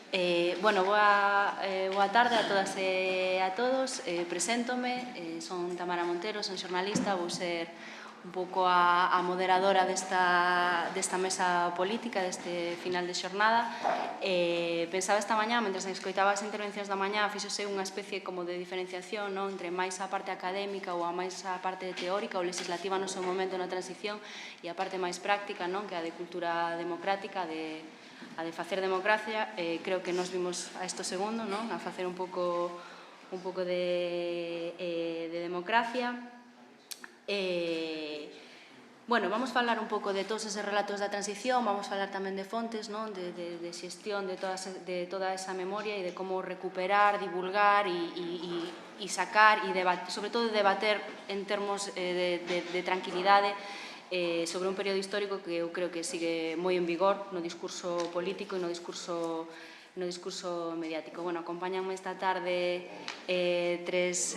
Boa tarde a todas e a todos. Preséntome, son Tamara Montero, son xornalista, vou ser un pouco a moderadora desta mesa política, deste final de xornada. Pensaba esta mañá, mentre escoitaba as intervencións da mañá, fixose unha especie como de diferenciación entre máis a parte académica ou a máis a parte teórica ou legislativa no seu momento na transición e a parte máis práctica, que é a de cultura democrática, a de facer democracia. Creo que nos vimos a isto segundo, a facer un pouco de democracia. Vamos falar un pouco de todos eses relatos da transición, vamos falar tamén de fontes, de xestión de toda esa memoria e de como recuperar, divulgar e sacar e sobre todo debater en termos de tranquilidade sobre un período histórico que eu creo que sigue moi en vigor no discurso político e no discurso mediático. Acompáñanme esta tarde tres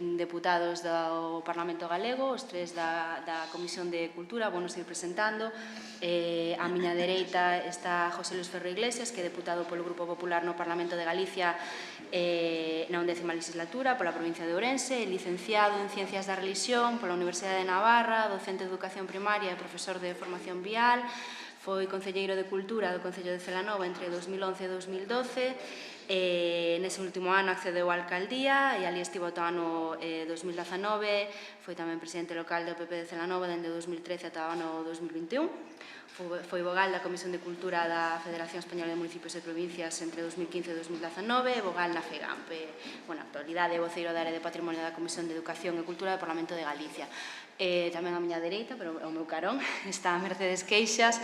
deputados do Parlamento Galego, os tres da Comisión de Cultura. Vamos ir presentando. A miña dereita está José Luis Ferro Iglesias, que é deputado polo Grupo Popular no Parlamento de Galicia na 11ª legislatura, pola provincia de Ourense, licenciado en Ciencias da Relixión pola Universidade de Navarra, docente de Educación Primaria e profesor de Formación Vial. Foi concelleiro de Cultura do Concello de Celanova entre 2011 e 2012. Nese último ano accedeu á alcaldía e ali estivo ata o ano 2019. Foi tamén presidente local do PP de Celanova dende 2013 ata o ano 2021. Foi vogal da Comisión de Cultura da Federación Española de Municipios e Provincias entre 2015 e 2019, vogal na FEGAMP. Na actualidade é voceiro da área de patrimonio da Comisión de Educación e Cultura do Parlamento de Galicia. Tamén a miña dereita, pero ao meu carón, está Mercedes Queixas,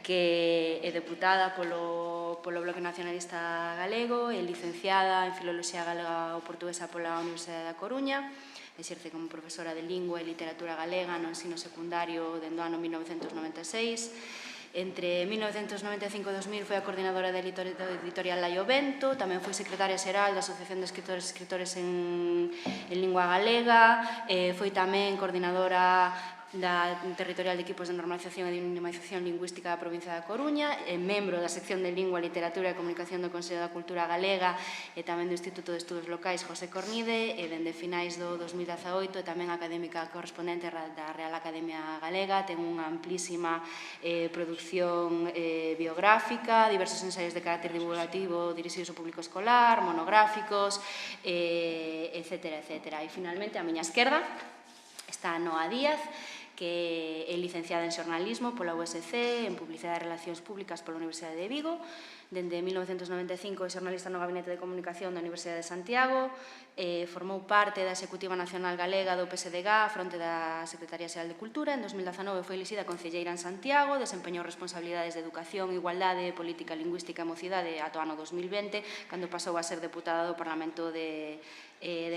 que é deputada polo Bloque Nacionalista Galego, é licenciada en Filoloxía Galega ou Portuguesa pola Universidade da Coruña, exerce como profesora de Lingua e Literatura Galega no ensino secundario dende o ano 1996. Entre 1995 e 2000 foi a coordinadora da editorial Laio Vento, tamén foi secretaria xeral da Asociación de Escritores en Lingua Galega, foi tamén coordinadora da Territorial de Equipos de Normalización e Dinamización Lingüística da provincia da Coruña, é membro da sección de Lingua, Literatura e Comunicación do Consello da Cultura Galega e tamén do Instituto de Estudos Locais José Cornide, e dende finais do 2018 é tamén académica correspondente da Real Academia Galega, ten unha amplísima produción biográfica, diversos ensaios de carácter divulgativo dirixidos ao público escolar, monográficos, etcétera. E finalmente, a miña esquerda está Noa Díaz, que é licenciada en xornalismo pola USC, en Publicidade e Relacións Públicas pola Universidade de Vigo. Dende 1995 é xornalista no Gabinete de Comunicación da Universidade de Santiago. Formou parte da Executiva Nacional Galega do PSDG, fronte da Secretaría Xeral de Cultura. En 2019 foi elixida concelleira en Santiago, desempeñou responsabilidades de Educación, Igualdade, Política Lingüística e Mocidade ata o ano 2020, cando pasou a ser deputada do Parlamento de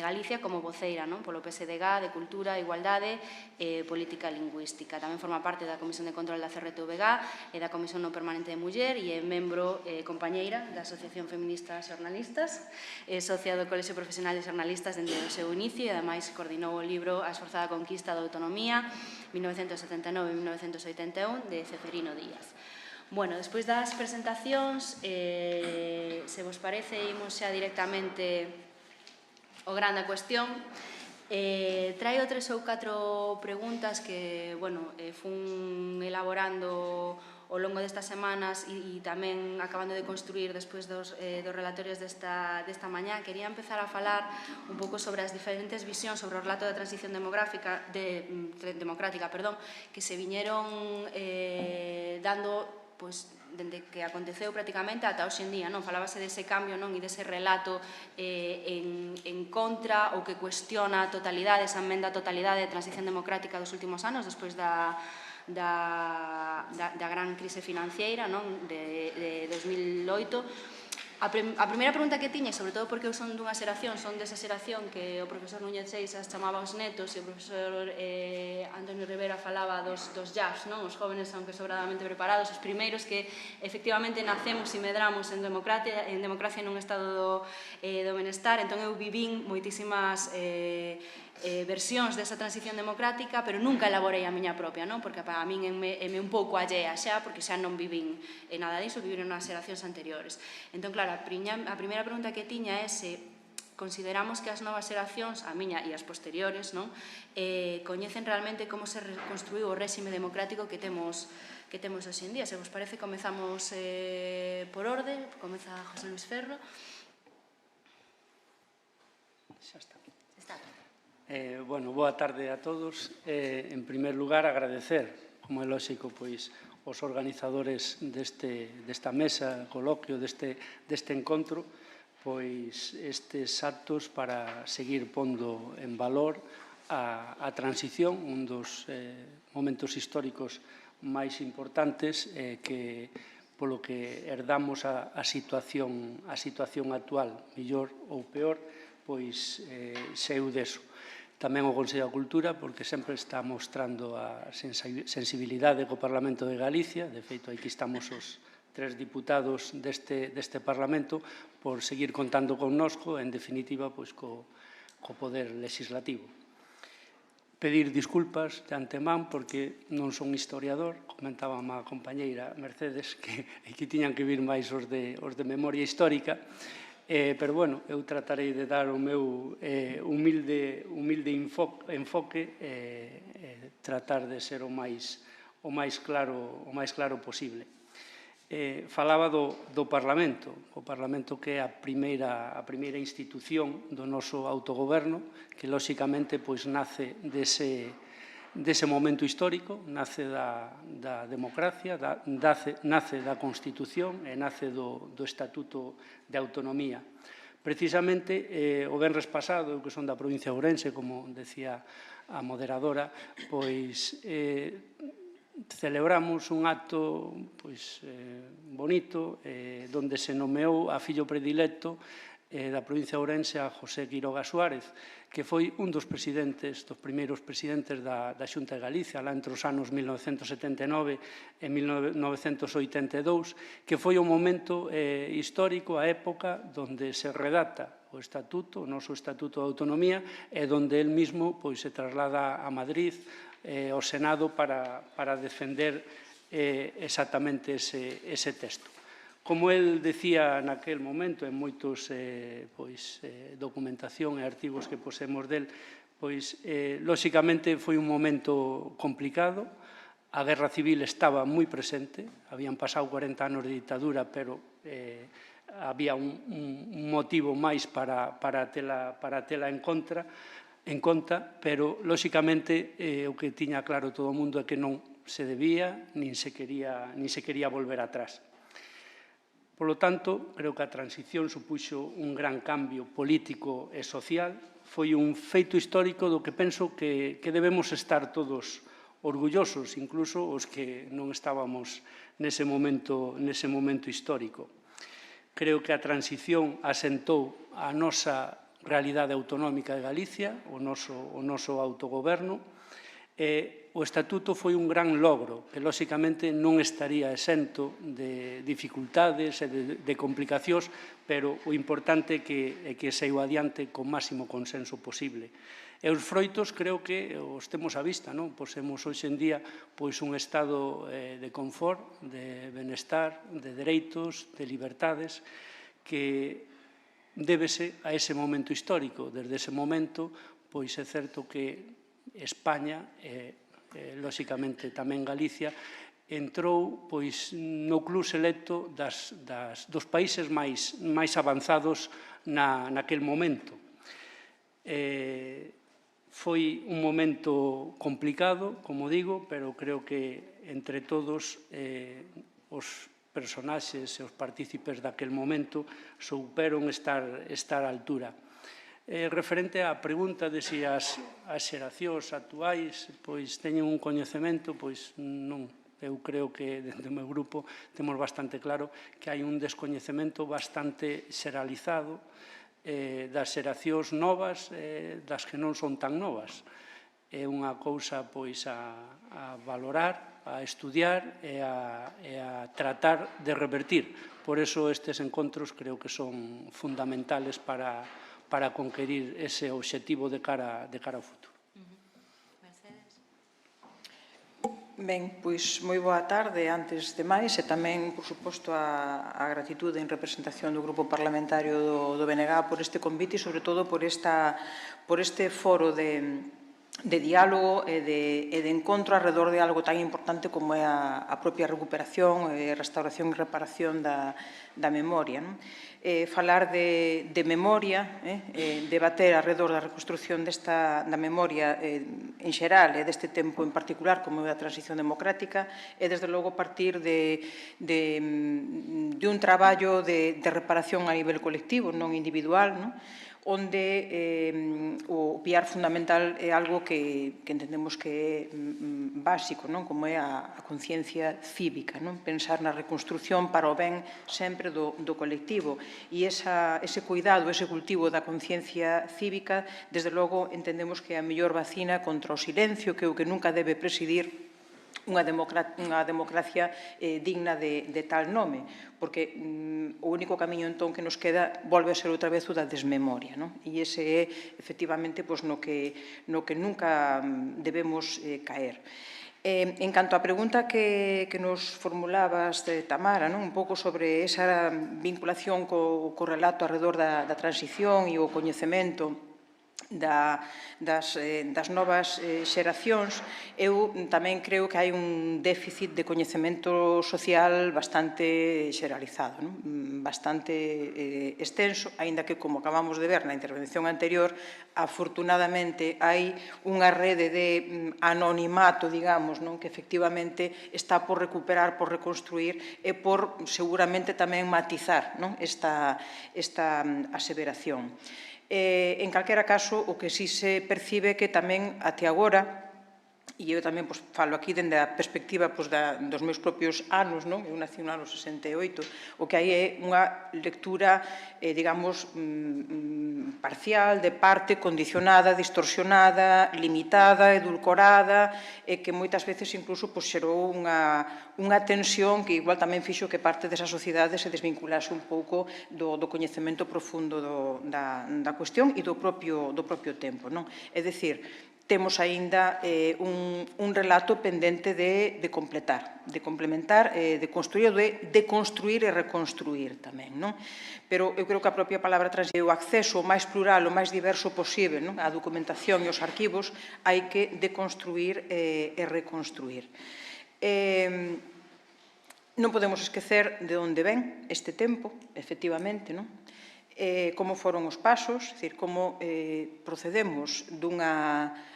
Galicia como voceira polo PSDG de Cultura, Igualdade e Política Lingüística. Tamén forma parte da Comisión de Control da CRTVG e da Comisión non permanente de Muller e é membro compañeira da Asociación Feminista Xornalistas, é socia do Colexio Profesional de Xornalistas dende o seu inicio e ademais coordinou o libro A esforzada conquista da autonomía 1979-1981 de Ceferino Díaz. Despois das presentacións, se vos parece, imos xa directamente o grande a cuestión. Traio 3 ou 4 preguntas que fun elaborando ao longo destas semanas e tamén acabando de construir despois dos relatorios desta mañá. Quería empezar a falar un pouco sobre as diferentes visións sobre o relato da transición democrática que se viñeron dando dende que aconteceu prácticamente ata hoxe en día. Falábase dese cambio e dese relato en contra ou que cuestiona a totalidade, esa emenda a totalidade de transición democrática dos últimos anos, despois da gran crise financiera de 2008. A primeira pregunta que tiña, sobre todo porque eu son dunha xeración, son desa xeración que o profesor Núñez Seixas chamaba os netos e o profesor Antonio Rivera falaba dos jazz, os jóvenes aunque sobradamente preparados, os primeiros que efectivamente nacemos e medramos en democracia nun estado do benestar. Entón eu vivín moitísimas versións desa transición democrática, pero nunca elaborei a miña propia, non? Porque para min é un pouco allea xa, porque xa non vivín nada disso, viviron nas xeracións anteriores. Entón, claro, a primeira pregunta que tiña é se consideramos que as novas xeracións, a miña e as posteriores, non? Coñecen realmente como se reconstruiu o réxime democrático que temos hoxe en día. Se vos parece, comezamos por orde. Comeza José Luis Ferro. Xa está. Boa tarde a todos. En primer lugar, agradecer, como é lóxico, os organizadores desta mesa, coloquio, deste encontro, estes actos para seguir pondo en valor a transición, un dos momentos históricos máis importantes que polo que herdamos a situación actual, mellor ou peor, saiu deso. Tamén o Consello da Cultura, porque sempre está mostrando a sensibilidade co Parlamento de Galicia. De feito, aquí estamos os 3 diputados deste Parlamento por seguir contando connosco, en definitiva, co poder legislativo. Pedir disculpas de antemán porque non son historiador, comentaba a compañeira Mercedes que aquí tiñan que vir máis os de memoria histórica, pero, eu tratarei de dar o meu humilde enfoque e tratar de ser o máis claro posible. Falaba do Parlamento, o Parlamento que é a primeira institución do noso autogoberno, que, lóxicamente, nace dese momento histórico, nace da democracia, nace da Constitución e nace do Estatuto de Autonomía. Precisamente, o venres pasado, eu que son da provincia de Ourense, como decía a moderadora, celebramos un acto bonito onde se nomeou a fillo predilecto da provincia de Ourense a José Quiroga Suárez, que foi un dos primeiros presidentes da Xunta de Galicia, lá entre os anos 1979 e 1982, que foi o momento histórico, a época, onde se redacta o Estatuto, o noso Estatuto de Autonomía, e onde el mismo se traslada a Madrid, ao Senado, para defender exactamente ese texto. Como el decía naquel momento, en moitos documentación e artigos que posemos del, lóxicamente foi un momento complicado. A guerra civil estaba moi presente, habían pasado 40 anos de ditadura, pero había un motivo máis para tela en conta, pero, lóxicamente, o que tiña claro todo o mundo é que non se debía, nin se quería volver atrás. Polo tanto, creo que a transición supuxo un gran cambio político e social. Foi un feito histórico do que penso que debemos estar todos orgullosos, incluso os que non estábamos nese momento histórico. Creo que a transición asentou a nosa realidade autonómica de Galicia, o noso autogoberno. O Estatuto foi un gran logro, que, lóxicamente, non estaría exento de dificultades e de complicacións, pero o importante é que saiu adiante con máximo consenso posible. E os froitos creo que os temos a vista, non? Posemos hoxe en día un estado de confort, de benestar, de dereitos, de libertades, que débese a ese momento histórico. Desde ese momento, é certo que España, lóxicamente tamén Galicia, entrou no club selecto dos países máis avanzados naquel momento. Foi un momento complicado, como digo, pero creo que entre todos os personaxes e os partícipes daquel momento souperon estar á altura. Referente á pregunta de se as xeracións actuais teñen un coñecemento, non. Eu creo que, dentro do meu grupo, temos bastante claro que hai un descoñecemento bastante xeralizado das xeracións novas e das que non son tan novas. É unha cousa a valorar, a estudiar e a tratar de revertir. Por iso estes encontros creo que son fundamentales para para conquerir ese obxectivo de cara ao futuro. Ben, pois moi boa tarde, antes de máis, e tamén, por suposto, a gratitude en representación do Grupo Parlamentario do BNG por este convite e, sobre todo, por este foro de diálogo e de encontro alrededor de algo tan importante como é a propia recuperación, restauración e reparación da memoria. Falar de memoria, debater alrededor da reconstrucción da memoria en xeral e deste tempo en particular como é a transición democrática e, desde logo, partir de un traballo de reparación a nivel colectivo, non individual, onde o piar fundamental é algo que entendemos que é básico, como é a conciencia cívica, pensar na reconstrucción para o ben sempre do colectivo. E ese cuidado, ese cultivo da conciencia cívica, desde logo entendemos que é a mellor vacina contra o silencio, que é o que nunca debe presidir unha democracia digna de tal nome, porque o único camiño entón que nos queda volve a ser outra vez o da desmemoria, e ese é efectivamente no que nunca debemos caer. En canto á pregunta que nos formulabas, Tamara, un pouco sobre esa vinculación co relato alrededor da transición e o coñecemento das novas xeracións, eu tamén creo que hai un déficit de coñecemento social bastante xeralizado, bastante extenso, aínda que, como acabamos de ver na intervención anterior, afortunadamente hai unha rede de anonimato, digamos, que efectivamente está por recuperar, por reconstruir e por seguramente tamén matizar esta aseveración. En calquera caso, o que sí se percibe que tamén até agora, e eu tamén falo aquí dende a perspectiva dos meus propios anos, eu nací no ano 68, o que hai é unha lectura, digamos, parcial, de parte, condicionada, distorsionada, limitada, edulcorada, e que moitas veces incluso xerou unha tensión que igual tamén fixo que parte desa sociedade se desvinculase un pouco do coñecemento profundo da cuestión e do propio tempo. É dicir, temos aínda un relato pendente de completar, de complementar, de construir, de construir e reconstruir tamén. Pero eu creo que a propia palabra transición, o acceso o máis plural, o máis diverso posible á documentación e aos arquivos, hai que deconstruir e reconstruir. Non podemos esquecer de onde ven este tempo, efectivamente, como foron os pasos, como procedemos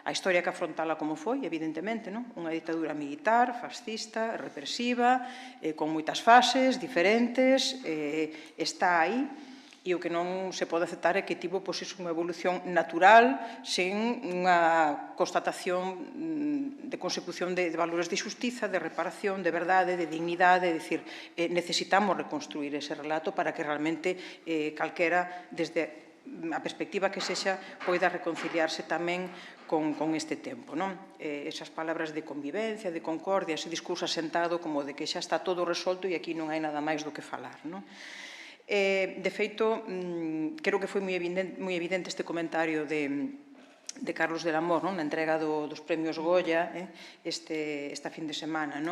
a historia que afrontala como foi, evidentemente, unha ditadura militar, fascista, represiva, con moitas fases diferentes, está aí, e o que non se pode aceptar é que tivo unha evolución natural sen unha constatación de consecución de valores de xustiza, de reparación, de verdade, de dignidade, é dicir, necesitamos reconstruir ese relato para que realmente calquera, desde a perspectiva que sexa, poida reconciliarse tamén con este tempo. Esas palabras de convivencia, de concordia, ese discurso asentado como de que xa está todo resolto e aquí non hai nada máis do que falar. De feito, creo que foi moi evidente este comentario de Carlos del Amor na entrega dos premios Goya esta fin de semana,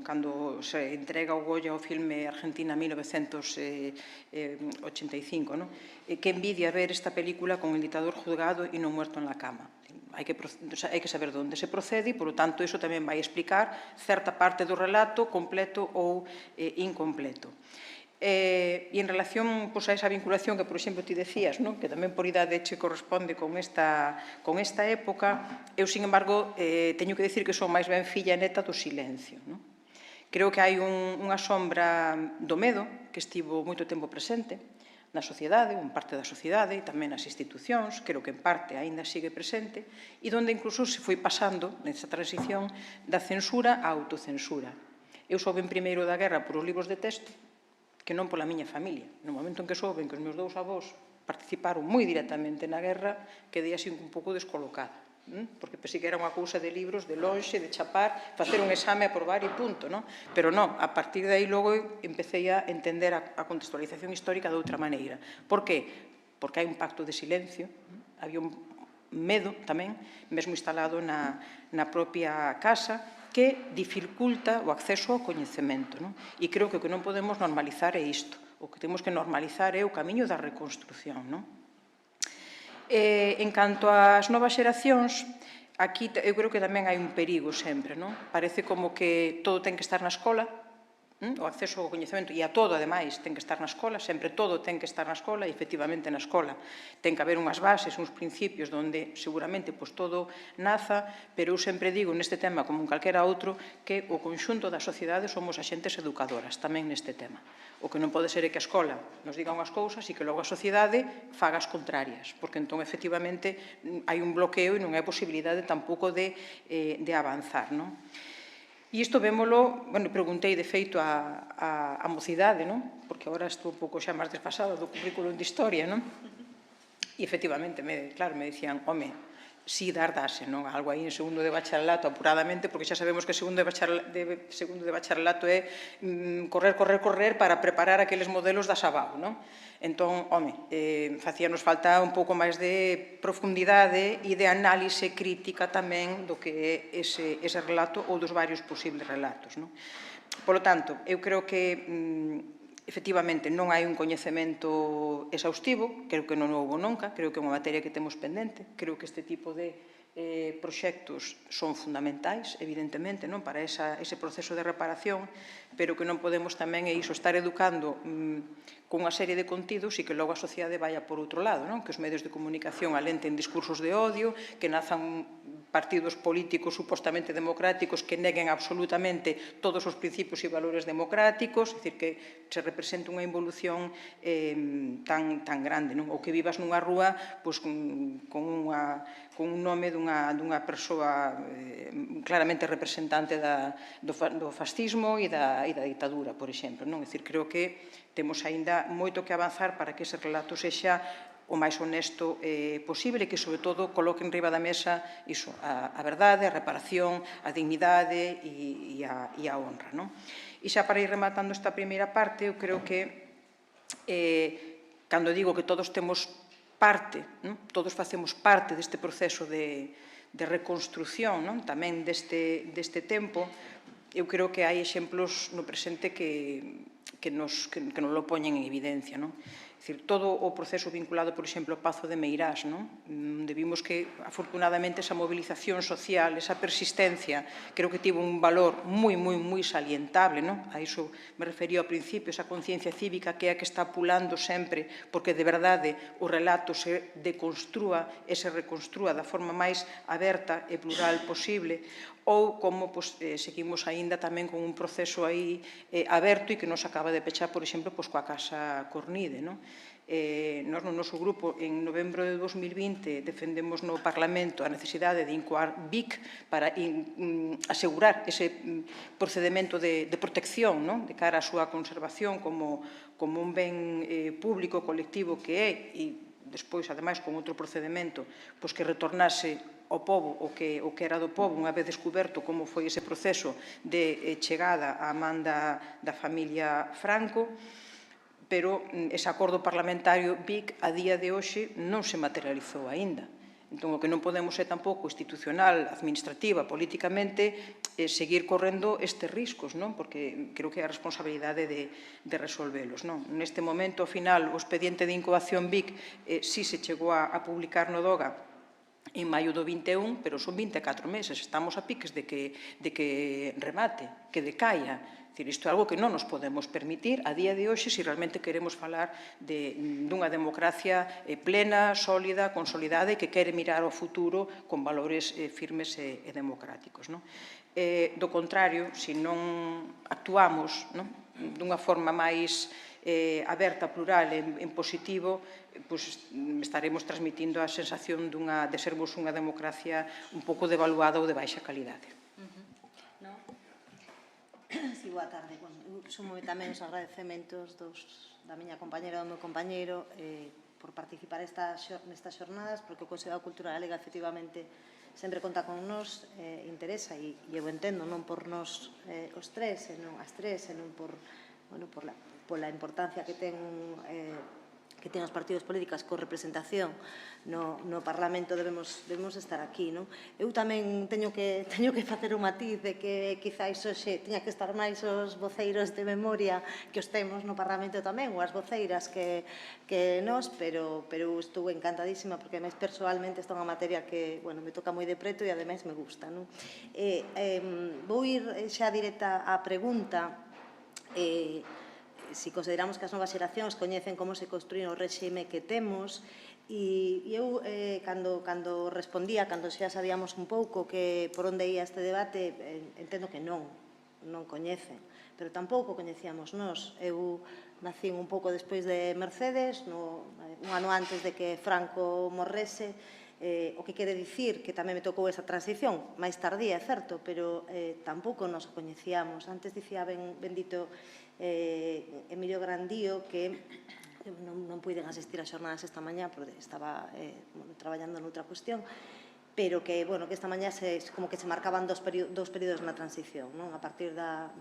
cando se entrega o Goya ao filme Argentina 1985. Que envidia ver esta película con el dictador juzgado e non muerto en la cama. Hai que saber de onde se procede e, polo tanto, iso tamén vai explicar certa parte do relato completo ou incompleto. E en relación a esa vinculación que, por exemplo, ti decías, que tamén por idade che corresponde con esta época, eu, sin embargo, teño que dicir que son máis ben filla neta do silencio. Creo que hai unha sombra do medo que estivo moito tempo presente na sociedade, en parte da sociedade e tamén nas institucións, creo que en parte aínda sigue presente, e onde incluso se foi pasando, nesa transición, da censura á autocensura. Eu souben primeiro da guerra por os libros de texto, que non pola miña familia. No momento en que souben que os meus dous avós participaron moi directamente na guerra, quedei así un pouco descolocada, porque pensei que era unha cousa de libros, de lonxe, de chapar, facer un exame, aprobar e punto, pero non, a partir de aí logo empecé a entender a contextualización histórica de outra maneira. Por que? porque hai un pacto de silencio, había un medo tamén, mesmo instalado na propia casa, que dificulta o acceso ao coñecemento. E creo que o que non podemos normalizar é isto. O que temos que normalizar é o camiño da reconstrución. En canto ás novas xeracións, aquí eu creo que tamén hai un perigo sempre. Parece como que todo ten que estar na escola, o acceso ao coñecemento e a todo, ademais, ten que estar na escola, sempre todo ten que estar na escola e, efectivamente, na escola ten que haber unhas bases, uns principios onde seguramente todo naza, pero eu sempre digo neste tema, como en calquera outro, que o conxunto da sociedade somos axentes educadoras, tamén neste tema. O que non pode ser é que a escola nos diga unhas cousas e que logo a sociedade faga as contrarias, porque entón, efectivamente, hai un bloqueo e non hai posibilidade tampouco de avanzar. E isto vémolo, preguntei de feito a mocidade, porque agora estou un pouco xa máis desfasada do currículum de Historia, e efectivamente, claro, me dicían, home, si dase, algo aí en segundo de bacharelato apuradamente, porque xa sabemos que segundo de bacharelato é correr para preparar aqueles modelos da Sabao, Entón, home, facíanos falta un pouco máis de profundidade e de análise crítica tamén do que é ese relato ou dos varios posibles relatos. Polo tanto, eu creo que efectivamente non hai un coñecemento exhaustivo, creo que non houbo nunca, creo que é unha materia que temos pendente, creo que este tipo de proxectos son fundamentais, evidentemente, para ese proceso de reparación, pero que non podemos tamén é iso, estar educando con unha serie de contidos e que logo a sociedade vaya por outro lado, que os medios de comunicación alenten discursos de odio, que nazan partidos políticos supostamente democráticos que neguen absolutamente todos os principios e valores democráticos, é dicir, que se representa unha involución tan grande, ou que vivas nunha rúa con un nome dunha persoa claramente representante do fascismo e da ditadura, por exemplo. É dicir, creo que temos aínda moito que avanzar para que ese relato sexa o máis honesto posible e que, sobre todo, coloque en riba da mesa iso, a verdade, a reparación, a dignidade e a honra. E xa para ir rematando esta primeira parte, eu creo que cando digo que todos temos parte, todos facemos parte deste proceso de reconstrucción tamén deste tempo, eu creo que hai exemplos no presente que nos lo poñen en evidencia. É dicir, todo o proceso vinculado, por exemplo, ao Pazo de Meirás, onde vimos que, afortunadamente, esa movilización social, esa persistencia, creo que tivo un valor moi salientable. A iso me refería ao principio, esa conciencia cívica que é a que está pulando sempre, porque de verdade o relato se deconstrúa e se reconstrúa da forma máis aberta e plural posible, ou como seguimos aínda tamén con un proceso aí aberto e que nos acaba de pechar, por exemplo, coa Casa Cornide. Nós no noso grupo, en novembro de 2020, defendemos no Parlamento a necesidade de incoar BIC para asegurar ese procedemento de protección de cara á súa conservación como un ben público colectivo que é, e despois, ademais, con outro procedimento, que retornase ao pobo o que era do pobo, unha vez descoberto como foi ese proceso de chegada á man da familia Franco, pero ese acordo parlamentario BIC a día de hoxe non se materializou aínda. Entón, o que non podemos é tampouco institucional, administrativa, políticamente, seguir correndo estes riscos, porque creo que é a responsabilidade de resolvelos. Neste momento, ao final, o expediente de incoación BIC si se chegou a publicar no DOGA en maio do 21, pero son 24 meses. Estamos a piques de que remate, que decaia. Isto é algo que non nos podemos permitir a día de hoxe se realmente queremos falar dunha democracia plena, sólida, consolidada e que quere mirar ao futuro con valores firmes e democráticos. Do contrario, se non actuamos dunha forma máis aberta, plural, en positivo, estaremos transmitindo a sensación de sermos unha democracia un pouco devaluada ou de baixa calidade. Si, boa tarde. Sumo tamén os agradecementos da miña compañera e do meu compañeiro por participar nestas xornadas, porque o Consello da Cultura Galega efectivamente sempre conta con nos, interesa, e eu entendo, non por nos os tres, senón as tres, senón pola importancia que ten que ten os partidos políticos con representación no Parlamento debemos estar aquí, non? Eu tamén teño que facer un matiz de que quizáis hoxe tiña que estar máis os voceiros de memoria que os temos no Parlamento tamén, ou as voceiras que nós, pero estou encantadísima porque máis persoalmente esta é unha materia que, bueno, me toca moi de preto e ademais me gusta, non? Vou ir xa directa á pregunta. Si consideramos que as novas xeracións coñecen como se construín o réxime que temos, e eu, cando respondía, cando xa sabíamos un pouco por onde ia este debate, entendo que non coñecen, pero tampouco coñecíamos nós. Eu nacín un pouco despois de Mercedes, un ano antes de que Franco morrese, o que quere dicir que tamén me tocou esa transición, máis tardía, é certo, pero tampouco nos coñecíamos. Antes dicía bendito Emilio Grandío que non puiden asistir ás xornadas esta mañá porque estaba traballando noutra cuestión, pero que esta mañá como que se marcaban dous períodos na transición, a partir da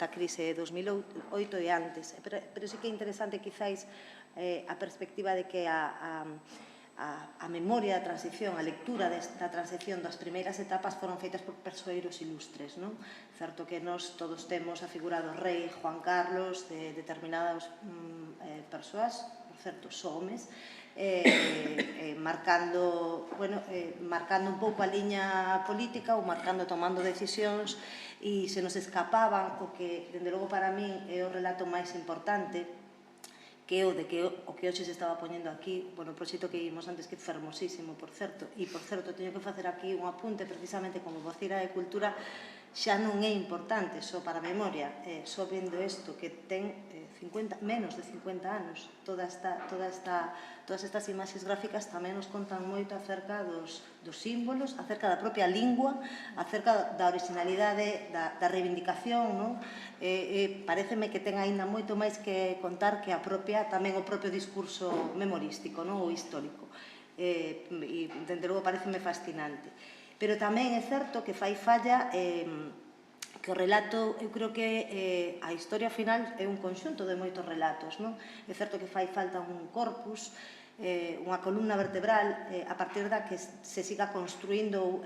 crise de 2008 e antes. Pero sí que é interesante quizáis a perspectiva de que a memoria da transición, a lectura desta transición das primeiras etapas foron feitas por persoeiros ilustres, non? Certo que nós todos temos a figura do rei Juan Carlos, de determinadas persoas, por certo, só homes, marcando un pouco a liña política ou tomando decisións, e se nos escapaban o que, dende logo para min, é o relato máis importante, que o que hoxe se estaba poñendo aquí, o proxecto que vimos antes, que é fermosísimo, por certo, e, por certo, teño que facer aquí un apunte, precisamente como voceira de Cultura, xa non é importante só para a memoria, só vendo isto, que ten menos de 50 anos. Todas estas imaxes gráficas tamén nos contan moito acerca dos símbolos, acerca da propia lingua, acerca da originalidade, da reivindicación, pareceme que ten aínda moito máis que contar que tamén o propio discurso memorístico ou histórico. E, dende logo, pareceme fascinante. Pero tamén é certo que fai falla que o relato, eu creo que a historia final é un conxunto de moitos relatos, non? É certo que fai falta un corpus, unha columna vertebral a partir da que se siga construindo ou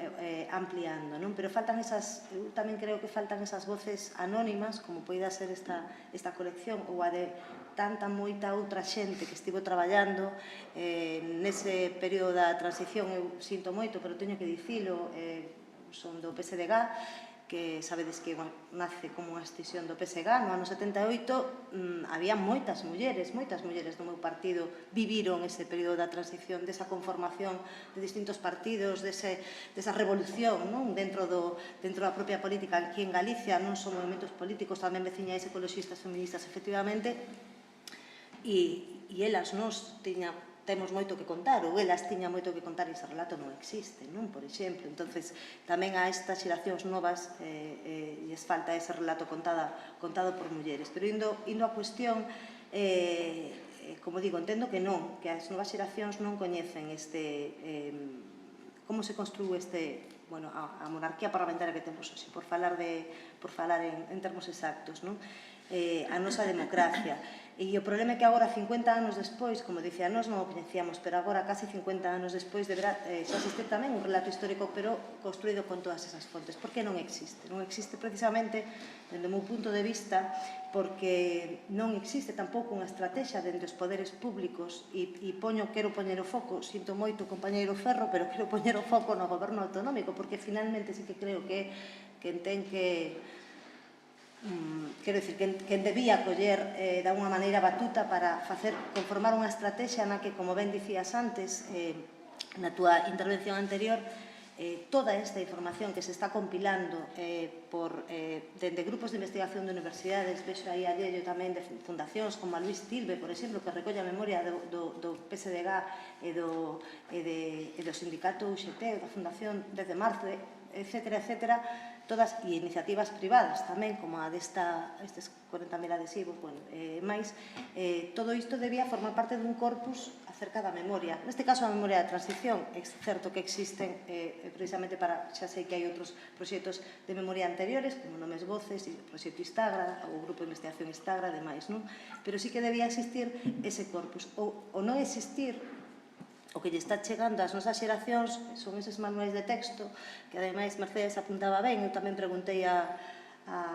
ampliando, non? Pero eu tamén creo que faltan esas voces anónimas, como poida ser esta colección, ou a de tanta moita outra xente que estivo traballando nese período da transición. Eu sinto moito, pero teño que dicilo, son do PSDG, que sabedes que nace como unha escisión do PSG. No ano 78 había moitas mulleres do meu partido viviron ese período da transición, desa conformación de distintos partidos, desa revolución dentro da propia política aquí en Galicia, non son movimentos políticos, tamén veciñais ecologistas, feministas, efectivamente, e elas temos moito que contar, ou elas tiñan moito que contar, e ese relato non existe, non? Por exemplo, entonces tamén a estas xeracións novas lles falta ese relato contado por mulleres. Pero indo á cuestión, como digo, entendo que non, que as novas xeracións non coñecen como se construe a monarquía parlamentaria que temos hoxe, por falar en termos exactos, non? A nosa democracia. E o problema é que agora, 50 anos despois, como dicía, nós non o coñecíamos, pero agora, casi 50 anos despois, deberá xa existir tamén un relato histórico, pero construído con todas esas fontes. Por que non existe? Non existe precisamente, dende o meu punto de vista, porque non existe tampouco unha estrategia dentro dos poderes públicos, e quero poñer o foco, sinto moito, compañeiro Ferro, pero quero poñer o foco no goberno autonómico, porque finalmente sí que creo que quen ten que... Quero dicir, quen debía coller da unha maneira batuta para conformar unha estrategia na que, como ben dicías antes, na túa intervención anterior, toda esta información que se está compilando dende grupos de investigación de universidades, vexo aí allello tamén de fundacións como a Luis Tilbe, por exemplo, que recolle a memoria do PSDG e do sindicato UGT, da Fundación 10 de Marzo, etcétera, etcétera, todas, e iniciativas privadas tamén, como a estes 40.000 adhesivos, máis, todo isto debía formar parte dun corpus acerca da memoria. Neste caso, a memoria da transición. É certo que existen, precisamente para, xa sei que hai outros proxectos de memoria anteriores, como Nomes Voces, o proxecto Istagra, o Grupo de Investigación Istagra, e demais, non? Pero sí que debía existir ese corpus. O non existir, o que lle está chegando ás nosas xeracións son eses manuais de texto, que ademais Mercedes apuntaba ben. Eu tamén preguntei a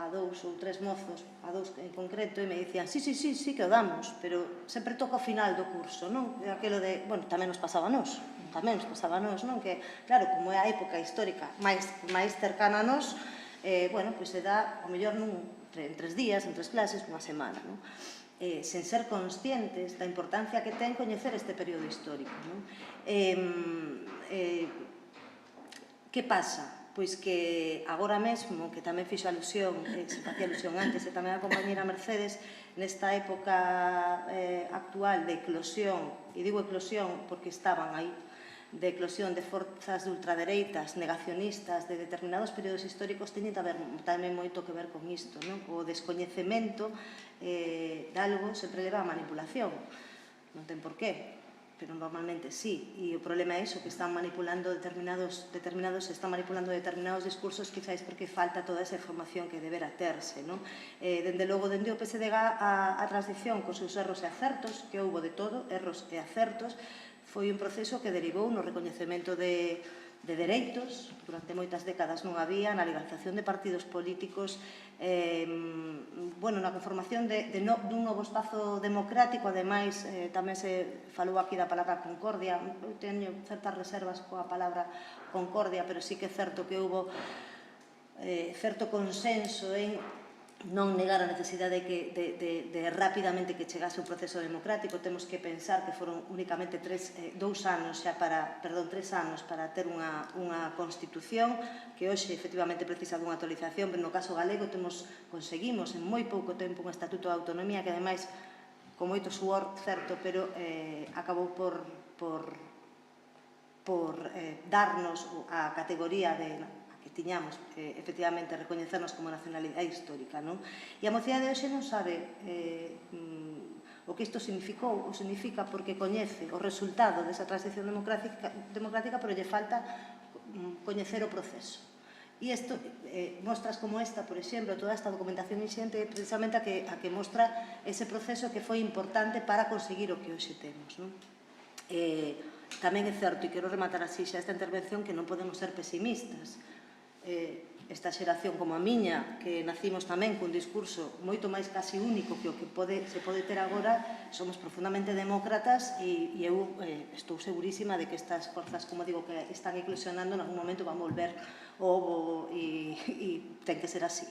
2 ou 3 mozos, a 2 en concreto, e me dicían, sí, que o damos, pero sempre toca ao final do curso, non? Aquilo de, bueno, tamén nos pasaba a nós, non? Que, claro, como é a época histórica máis cercana a nós, bueno, pois se dá, ao mellor, en 3 días, en 3 clases, unha semana, non? Sen ser conscientes da importancia que ten coñecer este período histórico, non? Que pasa? Pois que agora mesmo, que tamén fixo alusión, se facía alusión antes, e tamén a compañera Mercedes, nesta época actual de eclosión, e digo eclosión porque estaban aí, de eclosión de forzas de ultradereitas, negacionistas de determinados períodos históricos, teñen tamén moito que ver con isto, non? O descoñecemento de algo sempre leva a manipulación. Non ten por qué, pero normalmente sí, e o problema é iso, que están manipulando determinados discursos, quizáis porque falta toda esa información que debera terse, non? Dende logo, dende o PSDG a transición cos seus erros e acertos, que houbo de todo, erros e acertos, foi un proceso que derivou no recoñecemento de dereitos. Durante moitas décadas non había, na legalización de partidos políticos, na conformación dun novo espazo democrático. Ademais, tamén se falou aquí da palabra concordia. Eu teño certas reservas coa palabra concordia, pero sí que é certo que houbo certo consenso en non negar a necesidade de rapidamente que chegase un proceso democrático. Temos que pensar que foron únicamente 3 anos para ter unha Constitución que hoxe efectivamente precisa dunha actualización, pero no caso galego conseguimos en moi pouco tempo un Estatuto de Autonomía que ademais, con moito suor, certo, pero acabou por darnos a categoría que tiñamos, efectivamente, recoñecernos como nacionalidade histórica, non? E a mocidade de hoxe non sabe o que isto significou, ou significa, porque coñece o resultado desa transición democrática, pero lle falta coñecer o proceso. E isto, mostras como esta, por exemplo, toda esta documentación inxente, precisamente a que mostra ese proceso que foi importante para conseguir o que hoxe temos, non? Tamén é certo, e quero rematar así xa esta intervención, que non podemos ser pesimistas. Esta xeración como a miña, que nacimos tamén cun discurso moito máis casi único que o que se pode ter agora, somos profundamente demócratas, e eu estou segurísima de que estas forzas, como digo, que están eclosionando, en algún momento van volver ao ovo, e ten que ser así.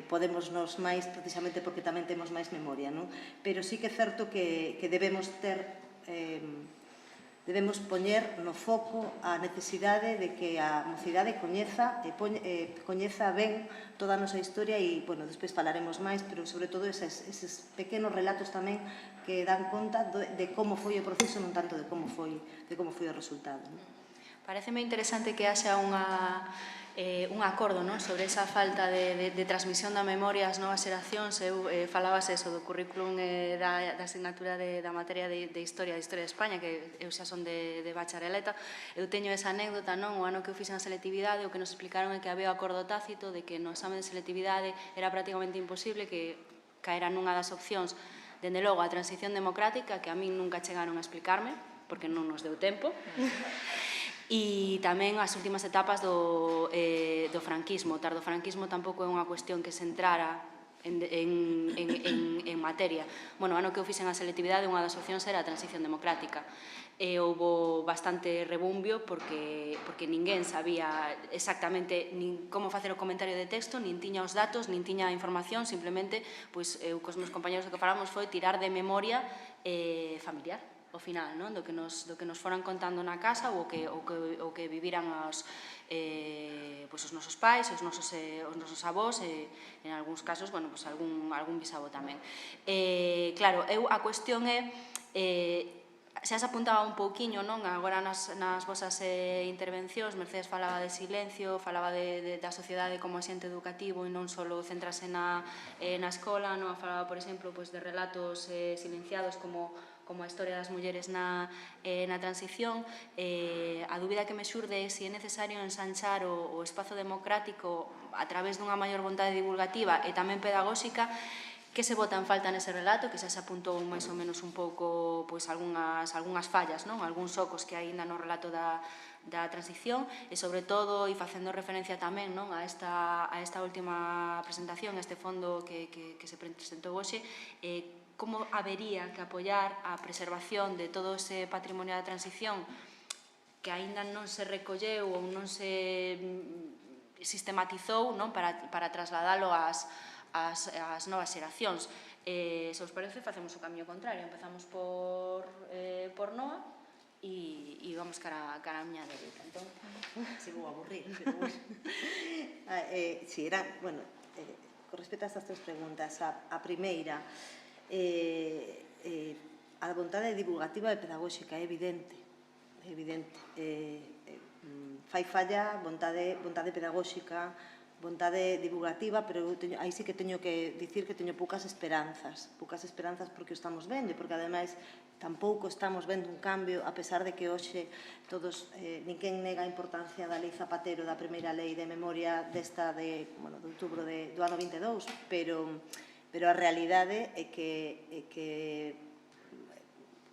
Podemos nos máis, precisamente porque tamén temos máis memoria, non? Pero sí que é certo que debemos poñer no foco a necesidade de que a mocidade coñeza ben toda a nosa historia, e, bueno, despois falaremos máis, pero sobre todo eses pequenos relatos tamén que dan conta de como foi o proceso, non tanto de como foi o resultado. Pareceme interesante que haxa un acordo sobre esa falta de transmisión da memoria ás novas xeracións. Eu falabas eso do currículum da asignatura da materia de Historia de España, que eu xa son de bachareleta. Eu teño esa anécdota, o ano que eu fixen a selectividade, o que nos explicaron é que había o acordo tácito de que no exame de selectividade era prácticamente imposible que caera nunha das opcións, dende logo a transición democrática, que a min nunca chegaron a explicarme, porque non nos deu tempo, e tamén as últimas etapas do franquismo. O tardofranquismo tampouco é unha cuestión que se entrara en materia. Bueno, ano que eu fixen a selectividade, unha das opcións era a transición democrática. E houbo bastante rebumbio porque ninguén sabía exactamente nin como facer o comentario de texto, nin tiña os datos, nin tiña a información. Simplemente, eu cos meus compañeros o que falamos foi tirar de memoria familiar, ao final, do que nos foran contando na casa, ou o que viviran os nosos pais, os nosos avós, e en algúns casos, algún bisavó tamén. Claro, a cuestión é xa se apuntaba un pouquiño, non? Agora nas vosas intervencións, Mercedes falaba de silencio, falaba da sociedade como axente educativo e non só centrase na escola, non? Falaba, por exemplo, de relatos silenciados como a historia das mulleres na transición. A dúbida que me xurde é se é necesario ensanchar o espazo democrático a través dunha maior vontade divulgativa e tamén pedagóxica. Que se bota en falta nese relato, que xa se apuntou máis ou menos un pouco algunhas fallas, non? Algúns socos que hai ainda no relato da transición e, sobre todo, e facendo referencia tamén a esta última presentación, a este fondo que se presentou hoxe, como habería que apoiar a preservación de todo ese patrimonio da transición que aínda non se recolleu ou non se sistematizou para trasladalo ás novas xeracións. Se os parece, facemos o camiño contrario. Empezamos por Noa e vamos cara a miña dereita. Entón, se vou aburrir, pero bueno. Si, era, bueno, con respecto a estas tres preguntas, a primeira, a vontade divulgativa e pedagóxica é evidente, fai falla vontade pedagóxica, vontade divulgativa, pero aí sí que teño que dicir que teño poucas esperanzas porque o estamos vendo, porque ademais tampouco estamos vendo un cambio, a pesar de que hoxe todos, ninguén nega a importancia da lei Zapatero, da primeira lei de memoria desta de outubro do ano 22, pero a realidade é que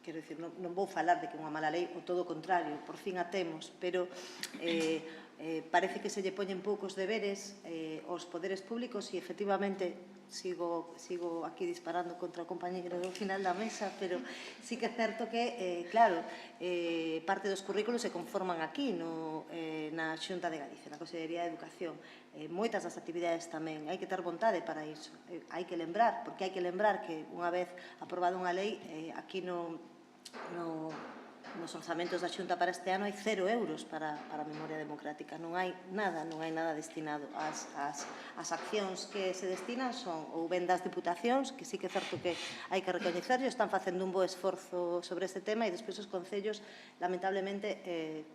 quero dicir, non vou falar de que é unha mala lei, ou todo o contrario, por fin a temos, pero parece que se lle poñen poucos deberes aos poderes públicos e, efectivamente, sigo aquí disparando contra o compañeiro do final da mesa, pero sí que é certo que, claro, parte dos currículos se conforman aquí na Xunta de Galicia, na Consellería de Educación. Moitas das actividades tamén, hai que ter vontade para iso, hai que lembrar, porque hai que lembrar que unha vez aprobada unha lei, aquí nos orzamentos da Xunta para este ano hai 0 euros para a memoria democrática, non hai nada destinado. As accións que se destinan son ou ben das diputacións, que sí que é certo que hai que recoñecerlo, están facendo un bo esforzo sobre este tema, e despois os concellos, lamentablemente,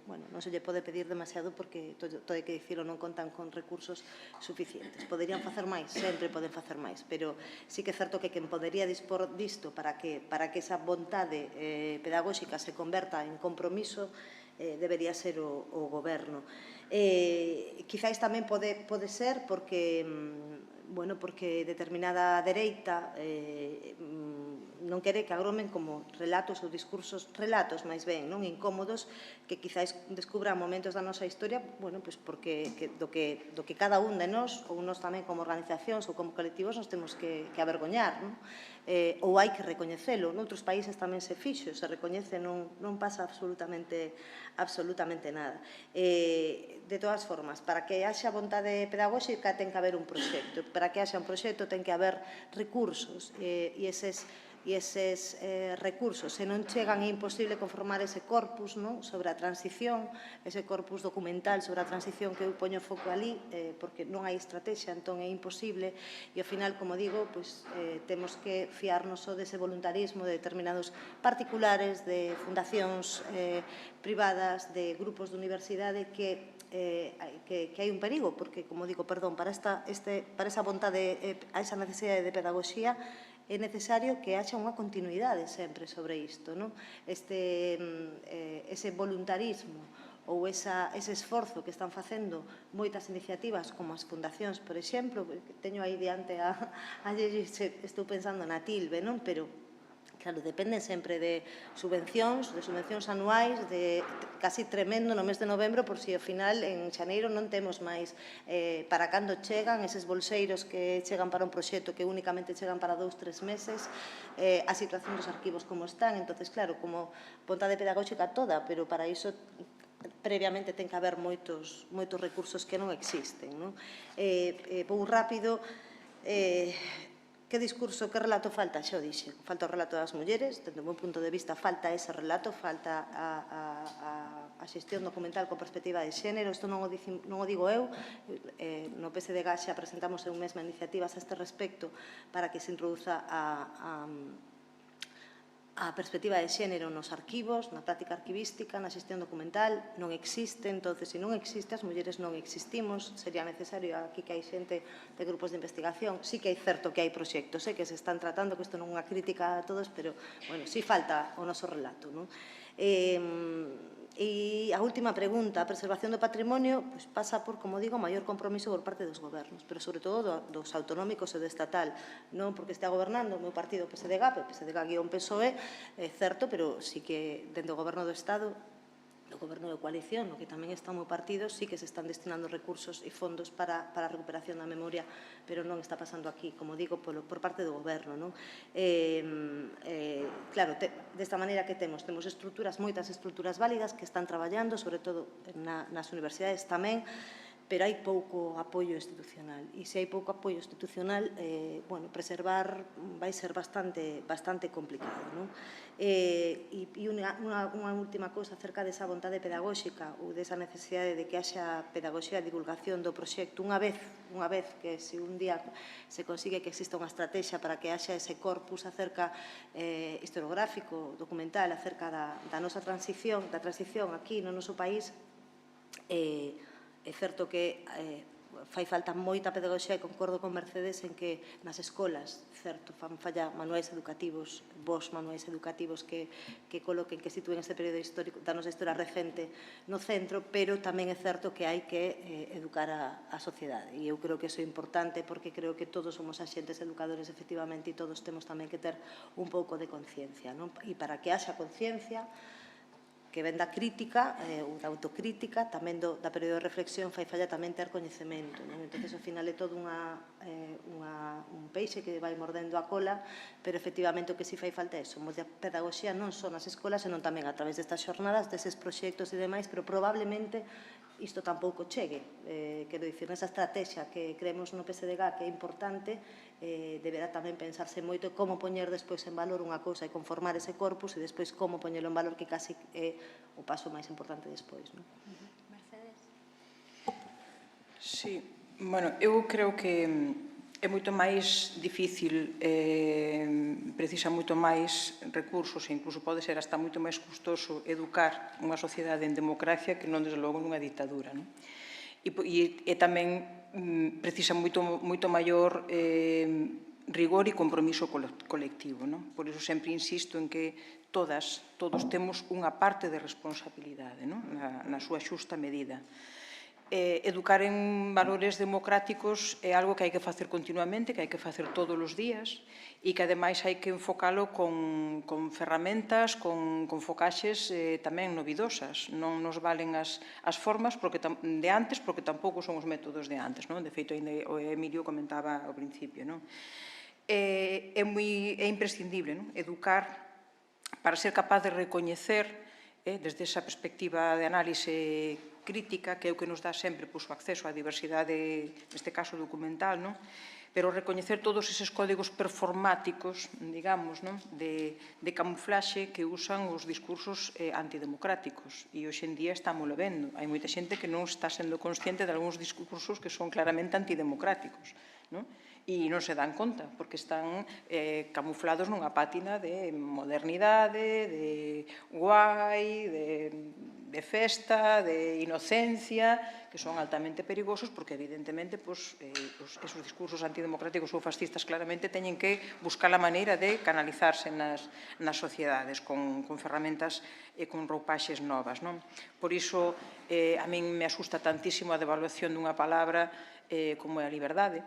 non se lle pode pedir demasiado porque, todo hai que dicirlo, non contan con recursos suficientes. Poderían facer máis, sempre poden facer máis, pero sí que é certo que quen podería dispor disto para que esa vontade pedagóxica se converta en compromiso debería ser o goberno. Quizáis tamén pode ser porque determinada dereita non quere que agromen como relatos ou discursos, relatos máis ben, non incómodos, que quizáis descubran momentos da nosa historia, porque do que cada un de nós, ou nós tamén como organizacións ou como colectivos, nos temos que avergoñar, non? Ou hai que recoñecelo. Noutros países tamén se fixo, se recoñece, non pasa absolutamente nada. De todas formas, para que haxa vontade pedagóxica ten que haber un proxecto. Para que haxa un proxecto ten que haber recursos, e eses recursos, se non chegan, é imposible conformar ese corpus sobre a transición, ese corpus documental sobre a transición que eu poño foco ali, porque non hai estrategia, entón é imposible, e ao final, como digo, temos que fiarnos só dese voluntarismo de determinados particulares, de fundacións privadas, de grupos de universidade que hai un perigo, porque, como digo, para esa vontade, a esa necesidade de pedagogía, é necesario que haxa unha continuidade sempre sobre isto, ese voluntarismo ou ese esforzo que están facendo moitas iniciativas como as fundacións, por exemplo, teño aí diante estou pensando na Tilbe, pero claro, dependen sempre de subvencións anuais, de casi tremendo no mes de novembro, por si ao final en xaneiro non temos máis para cando chegan eses bolseiros que chegan para un proxecto que únicamente chegan para 2-3 meses, a situación dos arquivos como están. Entonces, claro, como vontade pedagóxica toda, pero para iso previamente ten que haber moitos recursos que non existen. Vou rápido. Que discurso, que relato falta? Xa o dixe. Falta o relato das mulleres, dende o meu punto de vista falta ese relato, falta a xestión documental con perspectiva de xénero. Isto non o digo eu, no PSDG xa presentamos eu mesma iniciativas a este respecto para que se introduza A perspectiva de xénero nos arquivos, na práctica arquivística, na xestión documental, non existe. Entón, se non existe, as mulleres non existimos. Sería necesario, aquí que hai xente de grupos de investigación, sí que hai certo que hai proxectos que se están tratando, que isto non é unha crítica a todos, pero, bueno, sí falta o noso relato, non? E a última pregunta, a preservación do patrimonio, pois pasa por, como digo, maior compromiso por parte dos gobernos, pero sobre todo dos autonómicos e do estatal, non porque estea gobernando o meu partido PSDG, PSDG-PSOE, é certo, pero sí que dentro do goberno do Estado, do goberno de coalición, no que tamén está o meu partido, sí que se están destinando recursos e fondos para a recuperación da memoria, pero non está pasando aquí, como digo, por parte do goberno, non? Claro, desta maneira que temos estruturas, moitas estruturas válidas que están traballando, sobre todo nas universidades tamén, pero hai pouco apoio institucional. E se hai pouco apoio institucional, bueno, preservar vai ser bastante complicado, non? E unha última cousa acerca desa vontade pedagóxica ou desa necesidade de que haxa pedagogía e divulgación do proxecto. Unha vez que se un día se consigue que exista unha estrategia para que haxa ese corpus acerca historiográfico, documental, acerca da nosa transición aquí no noso país, é certo que fai falta moita pedagogía e concordo con Mercedes en que nas escolas, certo, fan falla manuais educativos, bons manuais educativos que coloquen, que situen este período histórico da nosa historia recente no centro, pero tamén é certo que hai que educar a sociedade. E eu creo que iso é importante porque creo que todos somos axentes educadores efectivamente e todos temos tamén que ter un pouco de conciencia, non? E para que haxa conciencia, que ven da crítica ou da autocrítica, tamén da período de reflexión fai falla tamén ter coñecemento, non? Entón, ao final é todo un peixe que vai mordendo a cola, pero efectivamente o que si fai falta é eso, moita pedagogía non só nas escolas, senón tamén a través destas xornadas, deses proxectos e demais, pero probablemente isto tampouco chegue. Quero dicir, nesa estrategia que creemos no PSDG que é importante, deberá tamén pensarse moito como poñer despois en valor unha cousa e conformar ese corpus e despois como poñelo en valor, que casi é o paso máis importante despois. Mercedes? Sí, bueno, eu creo que é moito máis difícil, precisa moito máis recursos e incluso pode ser hasta moito máis custoso educar unha sociedade en democracia que non, desde logo, nunha ditadura, non? E tamén precisa moito maior rigor e compromiso colectivo, non? Por iso sempre insisto en que todos temos unha parte de responsabilidade, non? Na súa xusta medida. Educar en valores democráticos é algo que hai que facer continuamente, que hai que facer todos os días e que, ademais, hai que enfocalo con ferramentas, con focaxes tamén novidosas. Non nos valen as formas de antes, porque tampouco son os métodos de antes, non? De feito, o Emilio comentaba ao principio, non? É imprescindible, non? Educar para ser capaz de recoñecer, desde esa perspectiva de análise crítica, que é o que nos dá sempre o acceso á diversidade, neste caso documental, non? Pero recoñecer todos eses códigos performáticos, digamos, de camuflaxe que usan os discursos antidemocráticos. E hoxe en día estámoslo vendo. Hai moita xente que non está sendo consciente de algúns discursos que son claramente antidemocráticos, non? E non se dan conta, porque están camuflados nunha pátina de modernidade, de guai, de festa, de inocencia, que son altamente perigosos, porque, evidentemente, esos discursos antidemocráticos ou fascistas claramente teñen que buscar a maneira de canalizarse nas sociedades con ferramentas e con roupaxes novas, non? Por iso, a min me asusta tantísimo a devaluación dunha palabra como é a liberdade,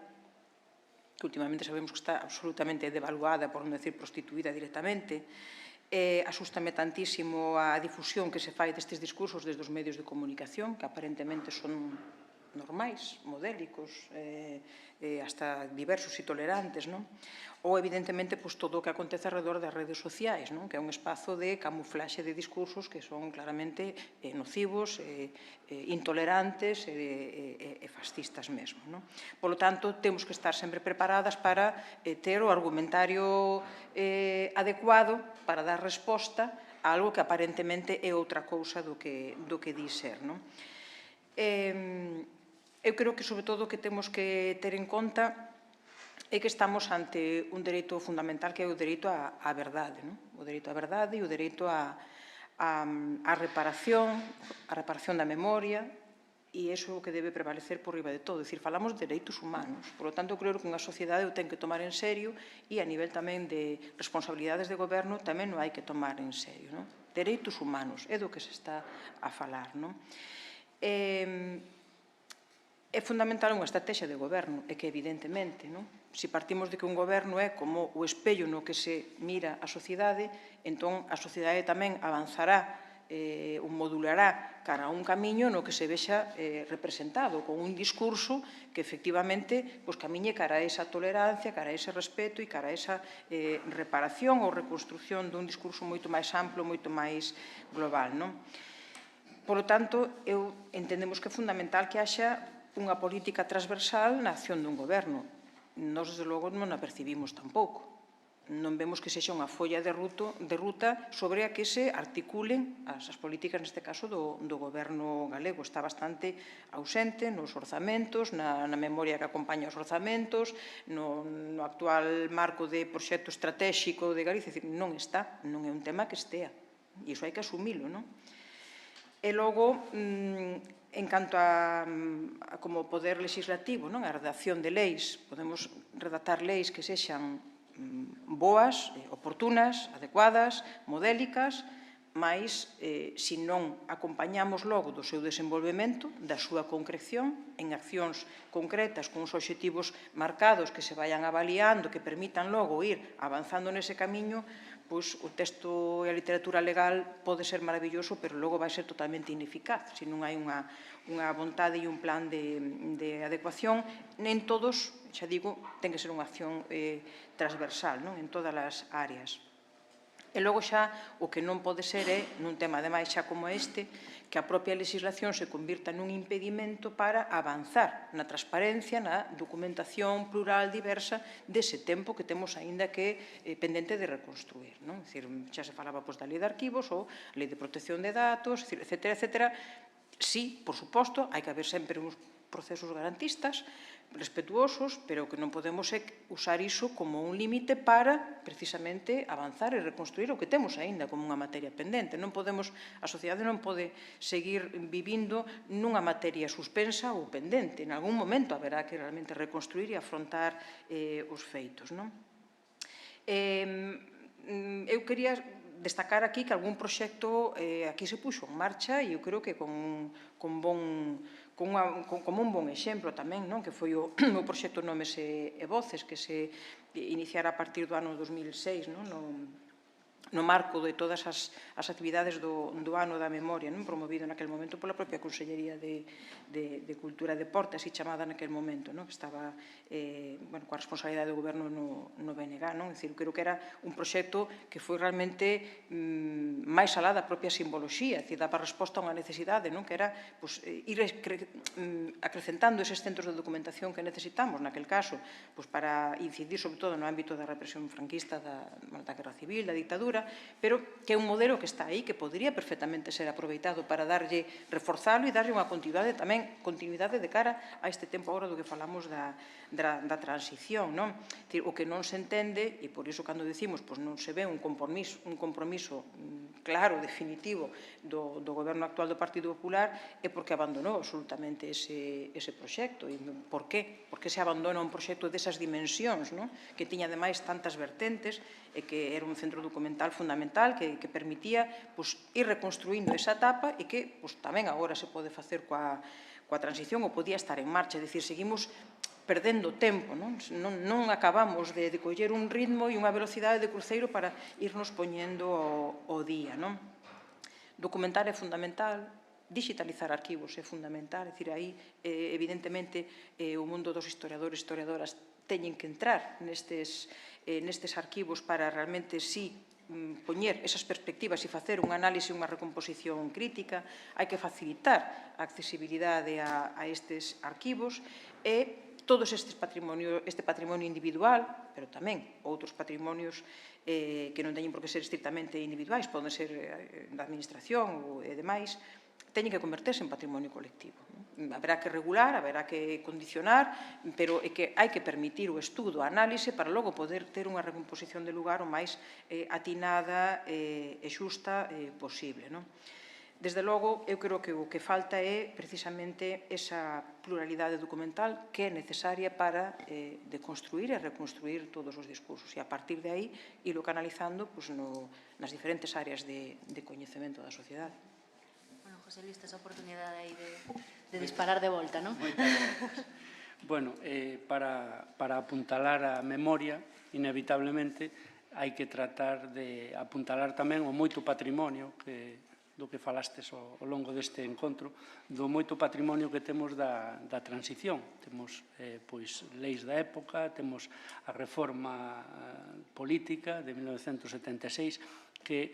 que últimamente sabemos que está absolutamente devaluada, por non decir prostituída directamente. Asústame tantísimo a difusión que se fai destes discursos desde os medios de comunicación, que aparentemente son normais, modélicos, hasta diversos e tolerantes, non? Ou, evidentemente, todo o que acontece alrededor das redes sociais, non? Que é un espazo de camuflaxe de discursos que son claramente nocivos, intolerantes e fascistas mesmo, non? Por lo tanto, temos que estar sempre preparadas para ter o argumentario adecuado para dar resposta a algo que aparentemente é outra cousa do que di ser, non? Eu creo que, sobre todo, que temos que ter en conta é que estamos ante un dereito fundamental que é o dereito á verdade, o dereito á verdade e o dereito á reparación da memoria, e iso é o que debe prevalecer por riba de todo. É dicir, falamos de dereitos humanos. Por lo tanto, creo que unha sociedade o ten que tomar en serio e a nivel tamén de responsabilidades de goberno tamén o hai que tomar en serio. Dereitos humanos, é do que se está a falar. É fundamental unha estrategia de goberno, e que evidentemente, se partimos de que un goberno é como o espello no que se mira a sociedade, entón a sociedade tamén avanzará ou modulará cara a un camiño no que se vexa representado con un discurso que efectivamente camiñe cara a esa tolerancia, cara a ese respeto e cara a esa reparación ou reconstrucción dun discurso moito máis amplo, moito máis global. Por lo tanto, entendemos que é fundamental que haxa unha política transversal na acción dun goberno. Nós, desde logo, non a percibimos tampouco. Non vemos que sexa unha folla de ruta sobre a que se articulen as políticas, neste caso, do goberno galego. Está bastante ausente nos orzamentos, na memoria que acompaña os orzamentos, no actual marco de proxecto estratégico de Galicia. Non está, non é un tema que estea. E iso hai que asumilo, E logo, en canto a como poder legislativo, a redacción de leis, podemos redactar leis que sexan boas, oportunas, adecuadas, modélicas, mas se non acompañamos logo do seu desenvolvemento, da súa concreción, en accións concretas, con os obxectivos marcados que se vayan avaliando, que permitan logo ir avanzando nese camiño, pois o texto e a literatura legal pode ser maravilloso, pero logo vai ser totalmente ineficaz, se non hai unha vontade e un plan de adecuación. Nem todos, xa digo, ten que ser unha acción transversal en todas as áreas. E logo xa o que non pode ser é, nun tema ademais xa como este, que a propia legislación se convirta nun impedimento para avanzar na transparencia, na documentación plural, diversa, dese tempo que temos aínda que pendente de reconstruir. É dicir, xa se falaba da lei de arquivos ou a lei de protección de datos, etcétera, etcétera. Sí, por suposto, hai que haber sempre uns procesos garantistas, respetuosos, pero que non podemos usar iso como un límite para, precisamente, avanzar e reconstruir o que temos aínda como unha materia pendente. Non podemos, a sociedade non pode seguir vivindo nunha materia suspensa ou pendente. En algún momento haberá que realmente reconstruir e afrontar os feitos. Eu quería destacar aquí que algún proxecto aquí se puxo en marcha e eu creo que como un bon exemplo tamén, que foi o proxecto Nomes e Voces, que se iniciara a partir do ano 2006, no marco de todas as actividades do ano da memoria, promovido naquele momento pola propia Consellería de Cultura e Deporte, así chamada naquele momento, que estaba coa responsabilidade do goberno no BNG. É dicir, creo que era un proxecto que foi realmente máis alá da propia simboloxía, é dicir, daba resposta a unha necesidade, que era ir acrecentando eses centros de documentación que necesitamos, naquele caso, para incidir sobre todo no ámbito da represión franquista, da Guerra Civil, da dictadura, pero que é un modelo que está aí, que podría perfectamente ser aproveitado para reforzalo e darlle unha continuidade tamén, continuidade de cara a este tempo agora do que falamos da transición. O que non se entende, e por iso cando decimos non se ve un compromiso claro, definitivo do goberno actual do Partido Popular, é porque abandonou absolutamente ese proxecto. E por qué? Por que se abandona un proxecto desas dimensións, que tiña ademais tantas vertentes, e que era un centro documental fundamental que permitía ir reconstruindo esa etapa e que tamén agora se pode facer coa transición ou podía estar en marcha. É dicir, seguimos perdendo tempo, non acabamos de coller un ritmo e unha velocidade de cruceiro para irnos poñendo ao día. Documentar é fundamental, digitalizar arquivos é fundamental, é dicir, aí evidentemente o mundo dos historiadores e historiadoras teñen que entrar nestes arquivos para realmente poñer esas perspectivas e facer un análise e unha recomposición crítica. Hai que facilitar a accesibilidade a estes arquivos e todo este patrimonio individual, pero tamén outros patrimonios que non teñen por que ser estrictamente individuais, poden ser da administración e demais, teñen que converterse en patrimonio colectivo. haberá que regular, haberá que condicionar, pero é que hai que permitir o estudo, a análise, para logo poder ter unha recomposición de lugar o máis atinada e xusta posible. Desde logo, eu creo que o que falta é precisamente esa pluralidade documental que é necesaria para deconstruir e reconstruir todos os discursos e a partir de aí ilo canalizando nas diferentes áreas de coñecemento da sociedade. Bueno, José Luis, tes a oportunidade aí de disparar de volta, non? Moitas gracias. Bueno, para apuntalar a memoria, inevitablemente, hai que tratar de apuntalar tamén o moito patrimonio do que falastes ao longo deste encontro, do moito patrimonio que temos da transición. Temos leis da época, temos a reforma política de 1976 que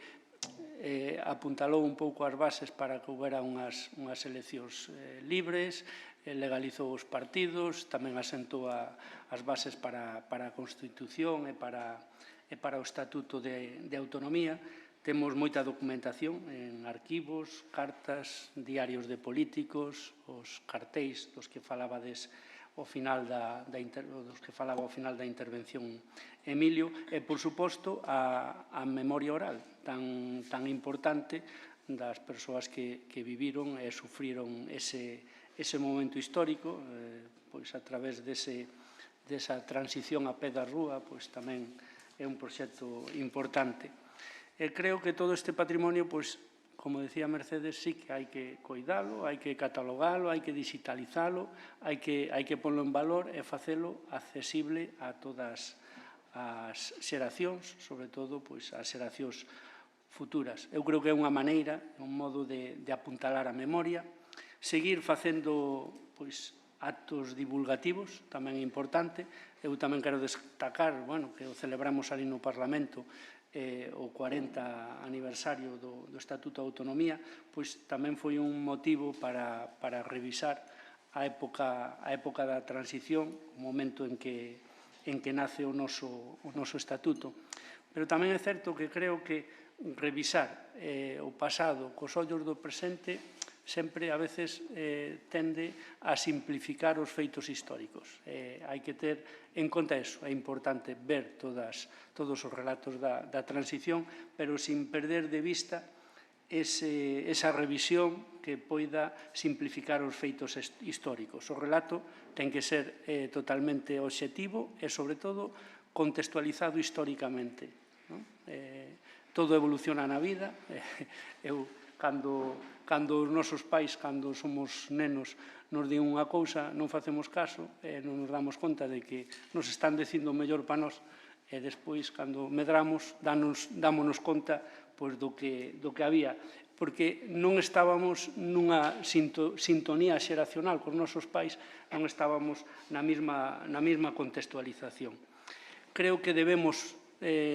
apuntalou un pouco as bases para que houbera unhas eleccións libres, legalizou os partidos, tamén asentou as bases para a Constitución e para o Estatuto de Autonomía. Temos moita documentación en arquivos, cartas, diarios de políticos, os cartéis dos que falabades ao final da intervención Emilio, e, por suposto, a memoria oral tan importante das persoas que viviron e sufriron ese momento histórico, pois a través desa transición a pé da rúa, pois tamén é un proxecto importante. E creo que todo este patrimonio, pois, como decía Mercedes, sí que hai que coidalo, hai que catalogalo, hai que digitalizalo, hai que ponlo en valor e facelo accesible a todas as xeracións, sobre todo as xeracións futuras. Eu creo que é unha maneira, un modo de apuntalar a memoria, seguir facendo actos divulgativos, tamén é importante. Eu tamén quero destacar que o celebramos ali no Parlamento o 40 aniversario do Estatuto de Autonomía, pois tamén foi un motivo para revisar a época da transición, o momento en que nace o noso Estatuto. Pero tamén é certo que creo que revisar o pasado cos ollos do presente sempre a veces tende a simplificar os feitos históricos. Hai que ter en conta eso, é importante ver todos os relatos da transición, pero sin perder de vista esa revisión que poida simplificar os feitos históricos. O relato ten que ser totalmente obxectivo e, sobre todo, contextualizado históricamente. Todo evoluciona na vida. Eu, cando os nosos pais, cando somos nenos, nos din unha cousa, non facemos caso, non nos damos conta de que nos están dicindo o mellor para nós, e despois, cando medramos, dámonos conta do que había, porque non estábamos nunha sintonía xeracional cos nosos pais, non estábamos na mesma contextualización. Creo que debemos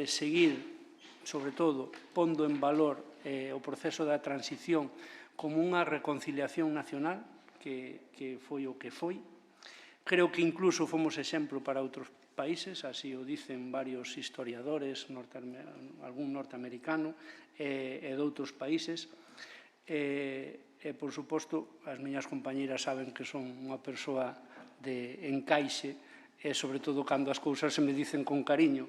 seguir, sobre todo, pondo en valor o proceso da transición como unha reconciliación nacional, que foi o que foi. Creo que incluso fomos exemplo para outros países, así o dicen varios historiadores, algún norteamericano e de outros países. E, por suposto, as miñas compañeras saben que son unha persoa de encaixe, e, sobre todo, cando as cousas se me dicen con cariño,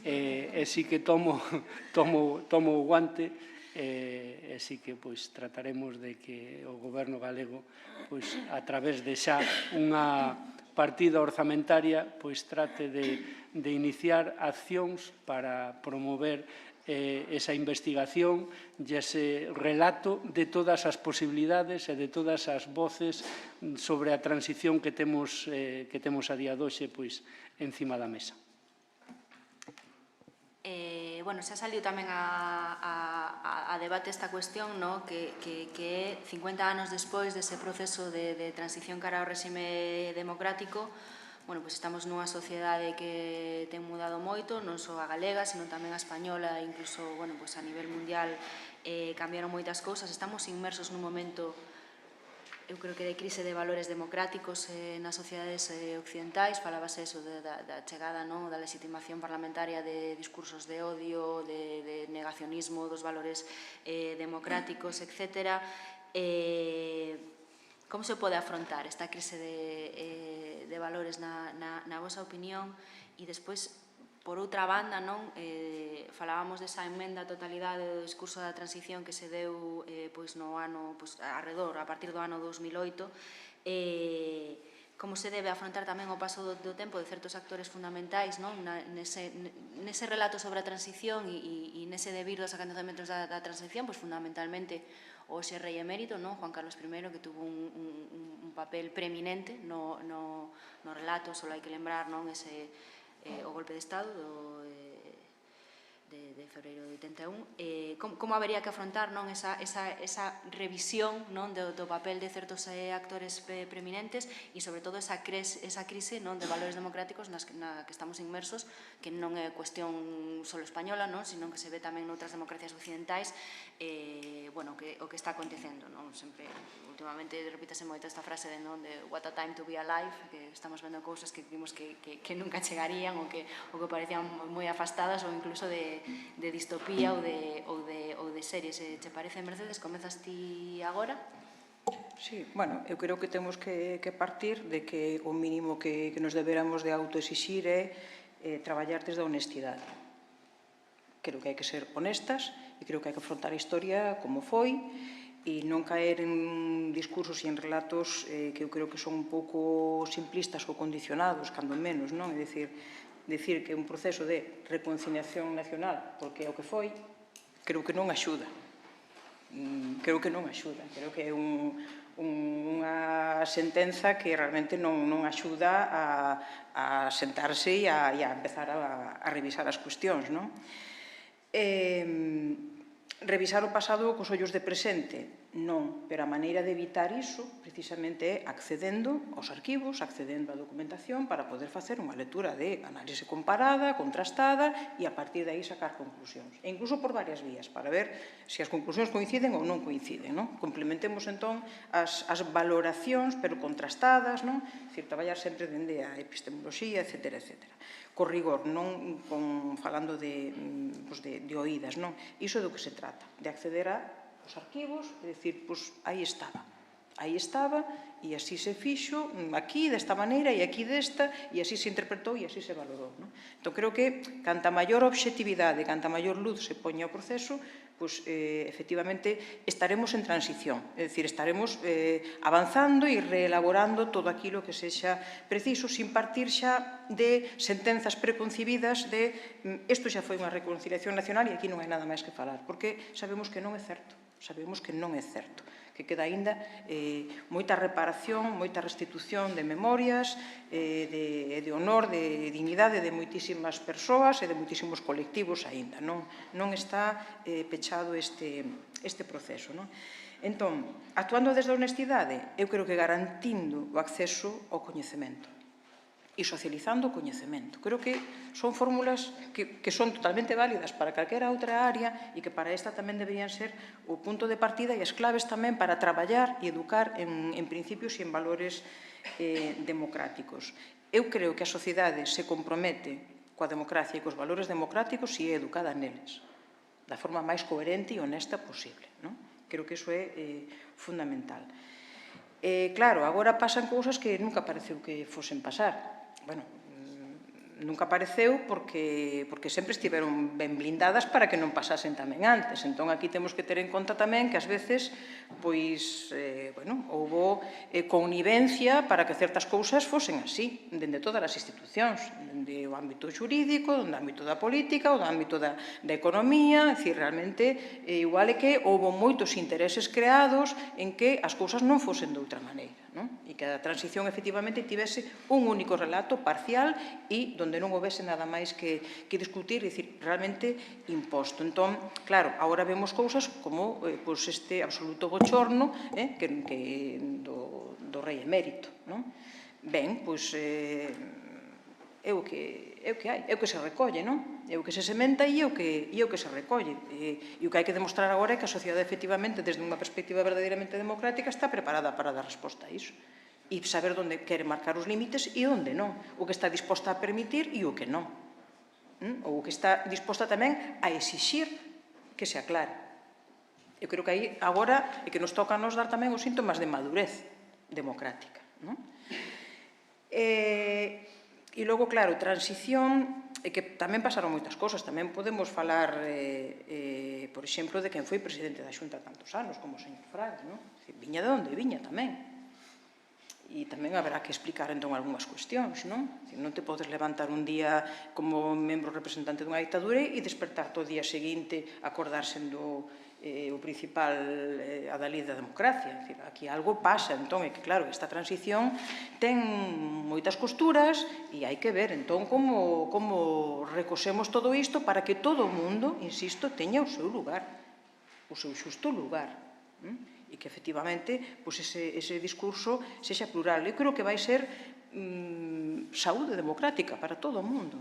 e sí que tomo o guante, e sí que trataremos de que o goberno galego, a través de xa unha partida orzamentaria, trate de iniciar accións para promover esa investigación e ese relato de todas as posibilidades e de todas as voces sobre a transición que temos a día de hoxe encima da mesa. Bueno, xa saliu tamén a debate esta cuestión, que é 50 anos despois dese proceso de transición cara ao réxime democrático. Bueno, estamos nunha sociedade que ten mudado moito, non só a galega, sino tamén a española, incluso a nivel mundial cambiaron moitas cousas. Estamos inmersos nun momento, eu creo que de crise de valores democráticos nas sociedades occidentais. Falábase eso da chegada da legitimación parlamentaria de discursos de odio, de negacionismo dos valores democráticos, etc. como se pode afrontar esta crise de valores na vosa opinión? E despois, por outra banda, non, falábamos desa emenda a totalidade do discurso da transición que se deu no ano, arredor, a partir do ano 2008, como se debe afrontar tamén o paso do tempo de certos actores fundamentais nese relato sobre a transición e nese debir dos acontecementos da transición, fundamentalmente o ese rei emérito, Juan Carlos I, que tuvo un papel preeminente no relato. Só hai que lembrar o golpe de Estado de febreiro de 81, como habería que afrontar esa revisión do papel de certos actores preeminentes e, sobre todo, esa crise de valores democráticos na que estamos inmersos, que non é cuestión só española, sino que se ve tamén noutras democracias occidentais o que está acontecendo. Sempre, últimamente, repítase moito esta frase de what a time to be alive, que estamos vendo cousas que vimos que nunca chegarían ou que parecían moi afastadas ou incluso de distopía ou de series. Che parece, Mercedes? Comezas ti agora? Sí, bueno, eu creo que temos que partir de que o mínimo que nos deberamos de autoexixir é traballar desde a honestidade. Creo que hai que ser honestas e creo que hai que afrontar a historia como foi e non caer en discursos e en relatos que eu creo que son un pouco simplistas ou condicionados, cando menos, non? É dicir que un proceso de reconciliación nacional, porque é o que foi, creo que non axuda. Creo que non axuda. Creo que é unha sentenza que realmente non axuda a sentarse e a empezar a revisar as cuestións, non? Revisar o pasado cos ollos de presente, non, pero a maneira de evitar iso precisamente é accedendo aos arquivos, accedendo á documentación para poder facer unha lectura de análise comparada, contrastada e a partir de aí sacar conclusións. E incluso por varias vías, para ver se as conclusións coinciden ou non coinciden. Complementemos entón as valoracións, pero contrastadas, é dicir, traballar sempre dende a epistemoloxía, etcétera, etcétera. Co rigor, non falando de oídas, non? Iso é do que se trata, de acceder aos arquivos, é dicir, aí estaba, e así se fixo, aquí desta maneira, e aquí desta, e así se interpretou e así se valorou. Entón, creo que canta maior obxectividade, canta maior luz se poña o proceso, efectivamente estaremos en transición, é dicir, estaremos avanzando e reelaborando todo aquilo que sexa preciso, sin partir xa de sentenzas preconcebidas de isto xa foi unha reconciliación nacional e aquí non hai nada máis que falar, porque sabemos que non é certo, que queda aínda moita reparación, moita restitución de memorias, de honor, de dignidade de moitísimas persoas e de moitísimos colectivos aínda. Non está pechado este proceso. Entón, actuando desde a honestidade, eu creo que garantindo o acceso ao coñecemento e socializando o coñecemento. Creo que son fórmulas que son totalmente válidas para calquera outra área e que para esta tamén deberían ser o punto de partida e as claves tamén para traballar e educar en principios e en valores democráticos. Eu creo que a sociedade se compromete coa democracia e cos valores democráticos se é educada neles, da forma máis coherente e honesta posible. Creo que iso é fundamental. Claro, agora pasan cousas que nunca pareceu que fosen pasar. Bueno, nunca apareceu porque sempre estiveron ben blindadas para que non pasasen tamén antes. Entón, aquí temos que ter en conta tamén que ás veces houbo connivencia para que certas cousas fosen así, dende todas as institucións, dende o ámbito xurídico, dende o ámbito da política, o do ámbito da economía. É dicir, realmente, igual é que houbo moitos intereses creados en que as cousas non fosen de outra maneira, e que a transición efectivamente tivese un único relato parcial e donde non houvese nada máis que discutir, é dicir, realmente imposto. Entón, claro, agora vemos cousas como este absoluto bochorno do rei emérito. Ben, é o que hai, é o que se recolle, é o que se sementa e é o que se recolle. E o que hai que demostrar agora é que a sociedade, efectivamente, desde unha perspectiva verdadeiramente democrática, está preparada para dar resposta a iso. E saber onde quere marcar os límites e onde non. O que está disposta a permitir e o que non. Ou o que está disposta tamén a exixir que se aclare. Eu creo que aí agora é que nos toca a nos dar tamén os síntomas de madurez. democrática, non? E logo, claro, transición, que tamén pasaron moitas cosas, tamén podemos falar, por exemplo, de quen foi presidente da Xunta tantos anos, como o señor Fraga, non? Viña de onde viña tamén. E tamén haberá que explicar entón algunhas cuestións, non? Non te podes levantar un día como membro representante dunha ditadura e despertar todo o día seguinte acordar sendo o principal adalid da democracia. Aquí algo pasa, entón, é que claro, esta transición ten moitas costuras e hai que ver, entón, como recosemos todo isto para que todo o mundo, insisto, teña o seu lugar, o seu xusto lugar, e que, efectivamente, ese discurso sexa plural. Eu creo que vai ser saúde democrática para todo o mundo.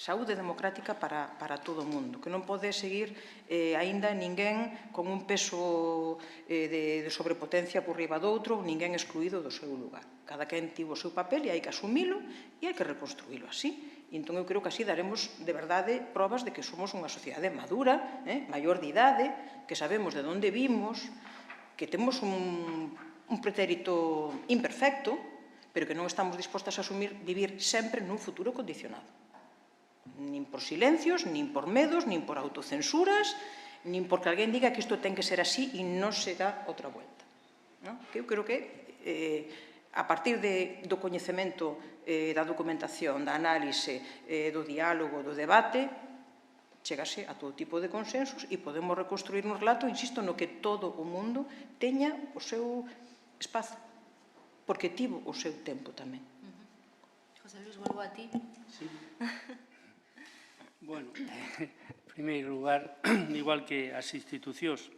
Saúde democrática para todo o mundo, que non pode seguir aínda ninguén con un peso de sobrepotencia por riba do outro, ninguén excluído do seu lugar. Cada quen tivo o seu papel e hai que asumilo e hai que reconstruílo así. E entón eu creo que así daremos de verdade probas de que somos unha sociedade madura, maior de idade, que sabemos de onde vimos, que temos un pretérito imperfecto, pero que non estamos dispostas a asumir vivir sempre nun futuro condicionado. Nin por silencios, nin por medos, nin por autocensuras, nin porque alguén diga que isto ten que ser así e non se dá outra vuelta. Eu creo que a partir do coñecemento, da documentación, da análise, do diálogo, do debate, chegase a todo tipo de consensos e podemos reconstruir un relato, insisto, no que todo o mundo teña o seu espazo, porque tivo o seu tempo tamén. José Luis, volvo a ti. Sí. Bueno, en primeiro lugar, igual que as institucións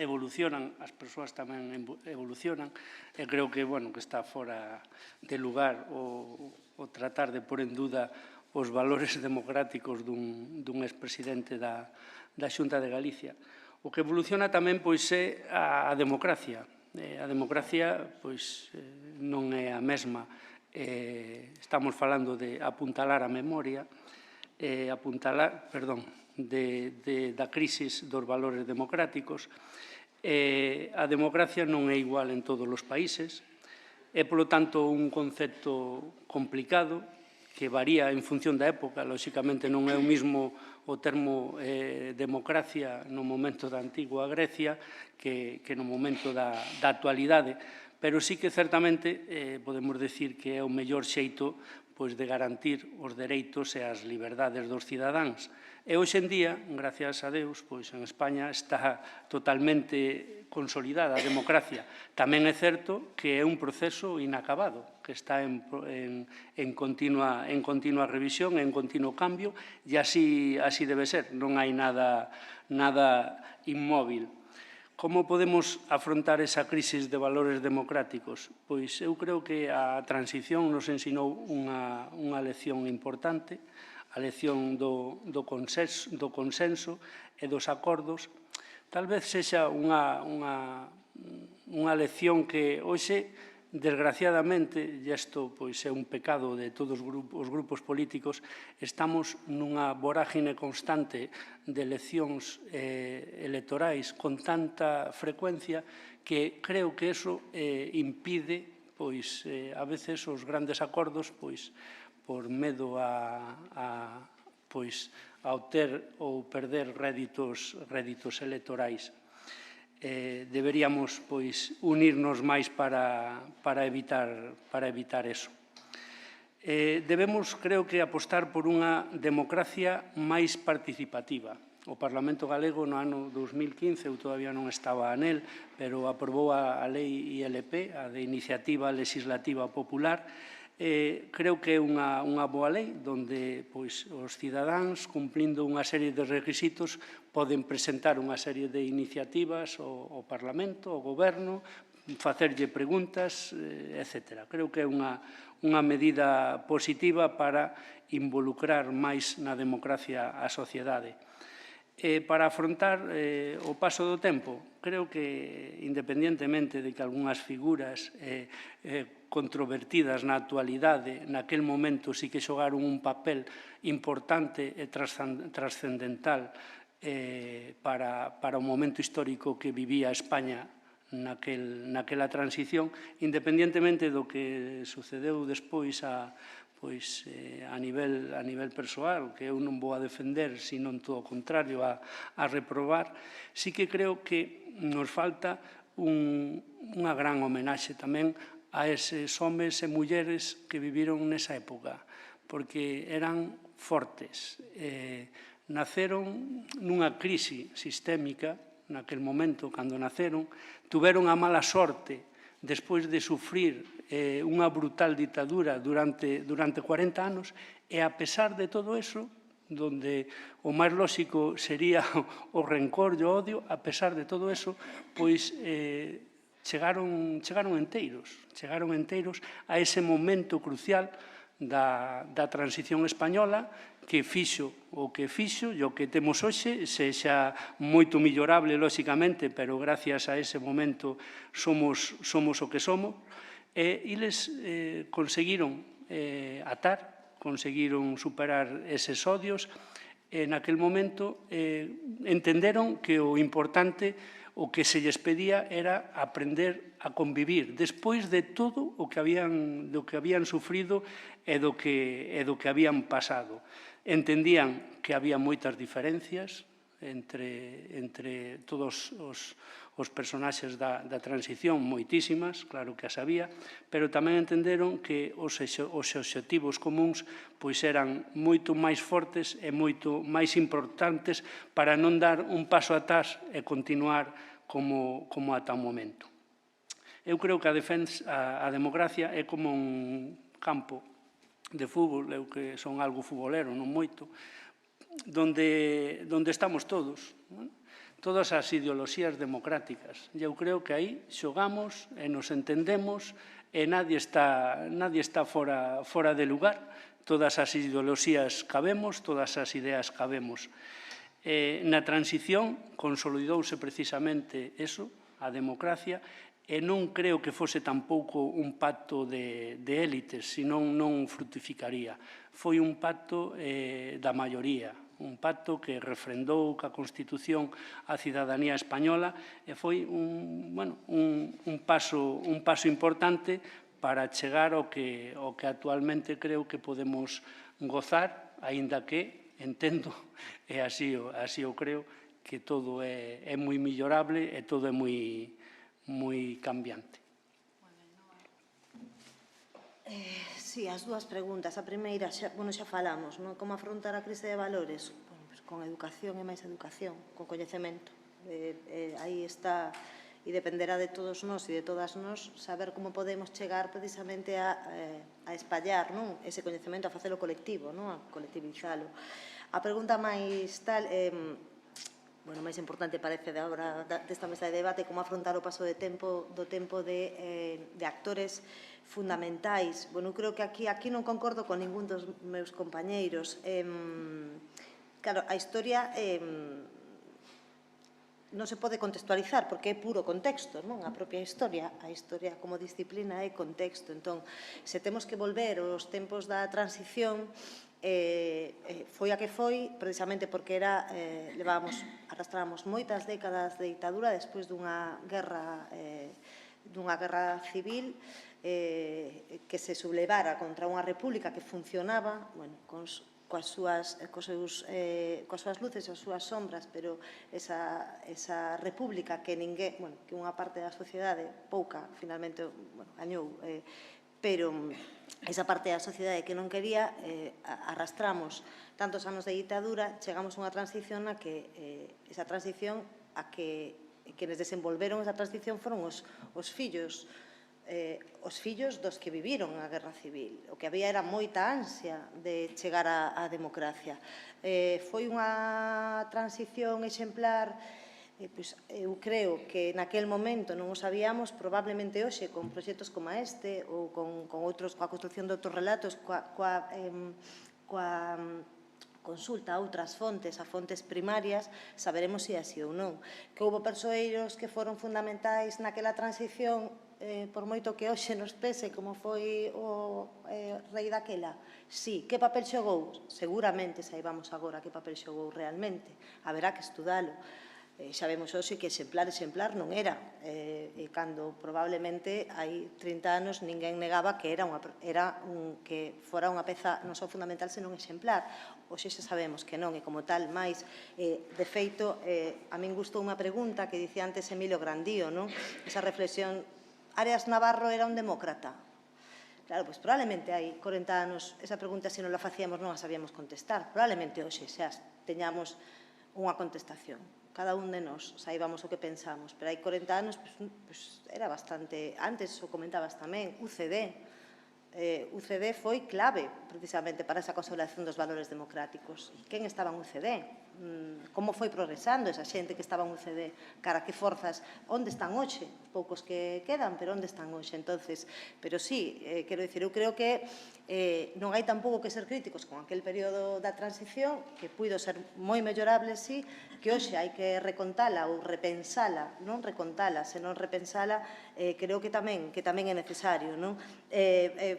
evolucionan, as persoas tamén evolucionan, e creo que, bueno, que está fora de lugar o tratar de pôr en duda os valores democráticos dun expresidente da Xunta de Galicia. O que evoluciona tamén, pois, é a democracia. A democracia, pois, non é a mesma. Estamos falando de apuntalar a memoria, da crisis dos valores democráticos. A democracia non é igual en todos os países, é, polo tanto, un concepto complicado que varía en función da época. Lóxicamente non é o mismo o termo democracia no momento da antigua Grecia que no momento da actualidade, pero sí que certamente podemos decir que é o mellor xeito de garantir os dereitos e as liberdades dos cidadáns. E hoxe en día, gracias a Deus, en España está totalmente consolidada a democracia. Tamén é certo que é un proceso inacabado, que está en continua revisión, en continuo cambio, e así debe ser, non hai nada inmóvil. Como podemos afrontar esa crisis de valores democráticos? Pois eu creo que a transición nos ensinou unha lección importante, a lección do consenso e dos acordos. Tal vez sexa unha lección que hoxe, desgraciadamente, e isto é un pecado de todos os grupos políticos, estamos nunha vorágine constante de eleccións electorais con tanta frecuencia que creo que eso impide, a veces, os grandes acordos, por medo a obter ou perder réditos electorais. Deberíamos unirnos máis para evitar eso. Debemos, creo que, apostar por unha democracia máis participativa. O Parlamento Galego no ano 2015, eu todavía non estaba nel, pero aprobou a lei ILP, a de Iniciativa Legislativa Popular. Creo que é unha boa lei onde os cidadáns, cumplindo unha serie de requisitos, poden presentar unha serie de iniciativas ao Parlamento, ao Goberno, facerlle preguntas, etc. Creo que é unha medida positiva para involucrar máis na democracia a sociedade. Para afrontar o paso do tempo, creo que, independentemente de que algunhas figuras controvertidas na actualidade, naquel momento sí que xogaron un papel importante e trascendental para o momento histórico que vivía España naquela transición, independentemente do que sucedeu despois a nivel persoal, que eu non vou a defender, sino todo o contrario, a reprobar, sí que creo que nos falta unha gran homenaxe tamén a eses homes e mulleres que viviron nesa época, porque eran fortes, naceron nunha crise sistémica, naquel momento, cando naceron, tuveron a mala sorte, despois de sufrir unha brutal ditadura durante 40 anos, e a pesar de todo eso, donde o máis lóxico sería o rencor e o odio, a pesar de todo eso, pois chegaron enteiros a ese momento crucial da transición española, que fixo o que fixo e o que temos hoxe, sexa moito millorable, lóxicamente, pero gracias a ese momento somos o que somos, e eles conseguiron atar, conseguiron superar eses odios, e naquel momento entenderon que o importante, o que se lles pedía, era aprender a convivir despois de todo o que habían sufrido e do que habían pasado. Entendían que había moitas diferencias entre todos os personaxes da transición, moitísimas, claro que as había, pero tamén entenderon que os obxectivos comuns eran moito máis fortes e moito máis importantes para non dar un paso atrás e continuar como ata o momento. Eu creo que a democracia é como un campo de fútbol, eu que son algo futbolero, non moito, donde estamos todos, todas as ideoloxías democráticas. E eu creo que aí xogamos e nos entendemos e nadie está fora de lugar. Todas as ideoloxías cabemos, todas as ideas cabemos. Na transición consolidouse precisamente eso, a democracia, e non creo que fose tampouco un pacto de élites, senón non frutificaría. Foi un pacto da maioría, un pacto que refrendou ca Constitución a cidadanía española e foi un paso importante para chegar ao que actualmente creo que podemos gozar, aínda que entendo, e así o creo, que todo é moi millorable e todo é moi cambiante. Sí, as dúas preguntas. A primeira, xa falamos, como afrontar a crise de valores? Con educación e máis educación, con coñecemento. Aí está, e dependerá de todos nós e de todas nós, saber como podemos chegar precisamente a espallar ese coñecemento, a facelo colectivo, a colectivizalo. A pregunta máis máis importante parece de agora desta mesa de debate, como afrontar o paso do tempo de actores fundamentais. Eu creo que aquí non concordo con ningún dos meus compañeiros. Claro, a historia non se pode contextualizar porque é puro contexto, a propia historia. A historia como disciplina é contexto. Entón, se temos que volver aos tempos da transición, foi a que foi, precisamente porque arrastrábamos moitas décadas de ditadura despois dunha guerra civil que se sublevara contra unha república que funcionaba, coas súas luces e as súas sombras, pero esa república que unha parte da sociedade, pouca, finalmente, gañou, pero esa parte da sociedade que non quería, arrastramos tantos anos de ditadura, chegamos a unha transición a que esa transición a que quenes desenvolveron esa transición foron os fillos dos que viviron a guerra civil. O que había era moita ansia de chegar á democracia. Foi unha transición exemplar. Eu creo que naquel momento non o sabíamos, probablemente hoxe con proxectos como este ou con outros, coa construcción de outros relatos, coa consulta a outras fontes, a fontes primarias, saberemos se así ou non. Que houbo persoeiros que foron fundamentais naquela transición, por moito que hoxe nos pese, como foi o rei daquela. Sí, que papel xogou? Seguramente saibamos agora que papel xogou realmente. Haberá que estudalo. Xa vemos hoxe que exemplar non era, e cando probablemente hai 30 anos ninguén negaba que que fora unha peza non só fundamental, senón exemplar. Hoxe xa sabemos que non, e como tal, máis, de feito, a min gustou unha pregunta que dicía antes Emilio Grandío, non? Esa reflexión, Arias Navarro era un demócrata? Claro, pois probablemente hai 40 anos esa pregunta, se non la facíamos, non a sabíamos contestar. Probablemente hoxe xa teñamos unha contestación. Cada un de nós saibamos o que pensamos, pero hai 40 anos pues, era bastante... Antes o comentabas tamén, UCD. UCD foi clave precisamente para esa consolidación dos valores democráticos. Quen estaba en UCD? Como foi progresando esa xente que estaba en UCD? Cara, que forzas? Onde están hoxe? Poucos que quedan, pero onde están hoxe? Entonces, pero sí, quero dicir, eu creo que non hai tampouco que ser críticos con aquel período da transición, que puido ser moi mellorable, sí, que hoxe hai que recontala ou repensala, non recontala, senón repensala, creo que tamén é necesario, non?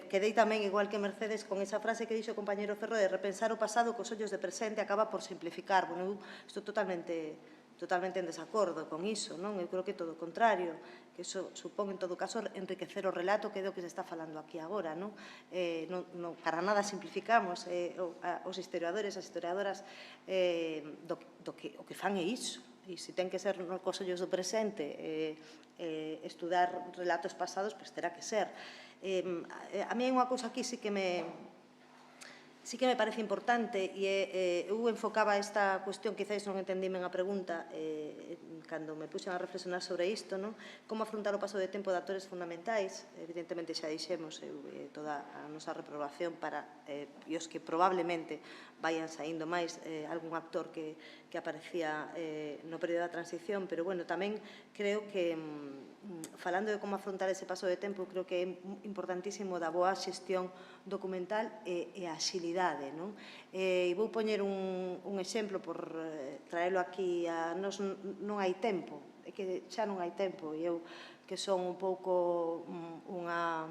Quedei tamén, igual que Mercedes, con esa frase que dixo o compañero Ferro de repensar o pasado cos ollos de presente acaba por simplificar. Bueno, eu estou totalmente en desacordo con iso, non? Eu creo que todo o contrario, que iso supón, en todo caso, enriquecer o relato que é do que se está falando aquí agora, non? Para nada simplificamos, os historiadores, as historiadoras, o que fan é iso, e se ten que ser cos ollos do presente, estudar relatos pasados, pois terá que ser. A mí hai unha cousa aquí sí que me parece importante, e eu enfocaba esta cuestión, quizáis non entendíme a pregunta cando me puxen a reflexionar sobre isto, non? Como afrontar o paso de tempo de actores fundamentais. Evidentemente xa dixemos toda a nosa reprobación para os que probablemente vayan saindo máis, algún actor que aparecía no período da transición, pero bueno, tamén creo que falando de como afrontar ese paso de tempo, creo que é importantísimo da boa xestión documental e a axilidade, non? E vou poñer un exemplo por traelo aquí a nós. Non hai tempo, é que xa non hai tempo, e eu que son un pouco unha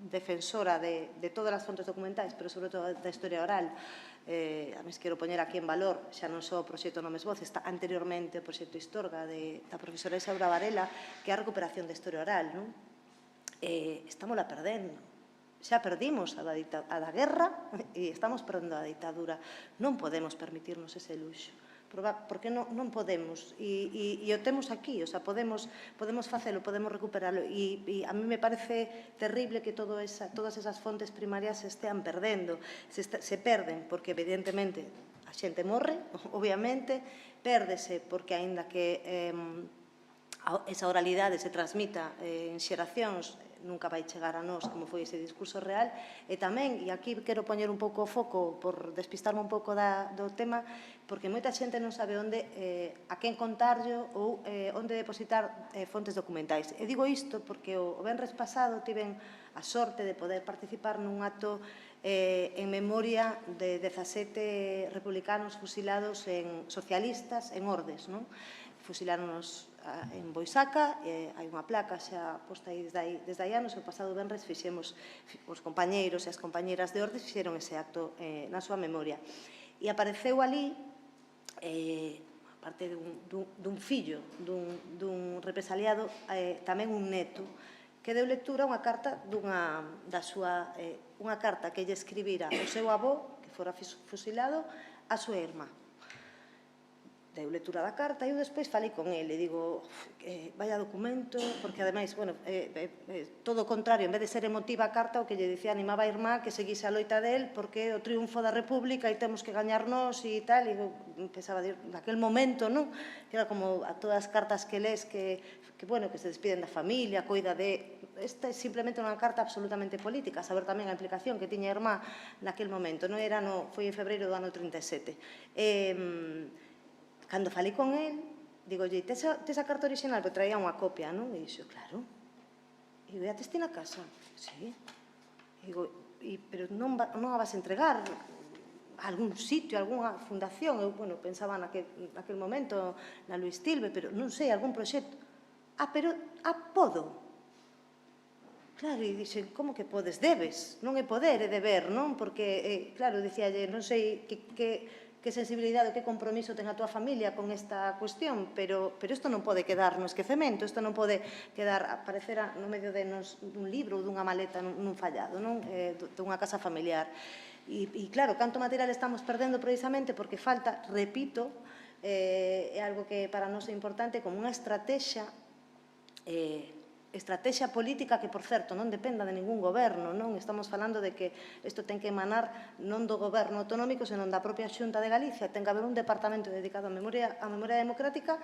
defensora de todas as fontes documentais, pero sobre todo da historia oral. A mes quero poñer aquí en valor, xa non só o proxecto Nomes Voces, está anteriormente o proxecto Historga da profesora Isaura Varela, que é a recuperación da historia oral, non? Estámola perdendo. Xa perdimos a da guerra e estamos perdendo a ditadura. Non podemos permitirnos ese luxo. Porque non podemos, e o temos aquí, o sea, podemos facelo, podemos recuperalo, e a mí me parece terrible que todas esas fontes primarias se estean perdendo, se perden, porque evidentemente a xente morre, obviamente, pérdese porque aínda que esa oralidade se transmita en xeracións, nunca vai chegar a nós como foi ese discurso real, e tamén, e aquí quero poñer un pouco o foco por despistarme un pouco do tema, porque moita xente non sabe a quen contarllo ou onde depositar fontes documentais. E digo isto porque o venres pasado tiven a sorte de poder participar nun acto en memoria de 17 republicanos fusilados socialistas en Ordes, non? Fusiláronos en Boisaca, hai unha placa xa posta aí desde hai anos. O pasado venres fixemos, os compañeiros e as compañeras de Ordes fixeron ese acto na súa memoria, e apareceu ali, aparte dun fillo dun represaliado, tamén un neto que deu lectura a unha carta unha carta que lle escribira o seu avó, que fora fusilado, a súa irmá. Deu lectura da carta e eu despois falei con ele e digo, vaya documento, porque ademais, bueno, todo o contrario, en vez de ser emotiva a carta, o que lle dicía, animaba a irmá que seguise a loita del porque o triunfo da República e temos que gañarnos e tal, e eu pensaba, naquel momento, non? Que era como a todas as cartas que lees que bueno, que se despiden da familia, coida de... Esta é simplemente unha carta absolutamente política, saber tamén a implicación que tiña a irmá naquel momento, non era, foi en febreiro do ano 37. Cando falei con el, digolle, tes a carta original? Porque traía unha copia, non? E dixo, claro. E digo, a tes ti na casa? Sí. E digo, pero non a vas entregar a algún sitio, a algunha fundación? Eu, bueno, pensaba naquel momento na Luís Tilbe, pero non sei, algún proxecto. Pero, podo. Claro, e dixen, como que podes? Debes. Non é poder, é deber, non? Porque, claro, dicíalle, non sei que que sensibilidade, que compromiso ten a túa familia con esta cuestión, pero isto non pode quedar no esquecemento, isto non pode quedar, aparecer no medio dun libro ou dunha maleta nun fallado, dunha casa familiar. E claro, canto material estamos perdendo precisamente porque falta, repito, é algo que para nós é importante, como unha estrategia política que, por certo, non dependa de ningún goberno, non? Estamos falando de que isto ten que emanar non do goberno autonómico, senón da propia Xunta de Galicia. Ten que haber un departamento dedicado á memoria democrática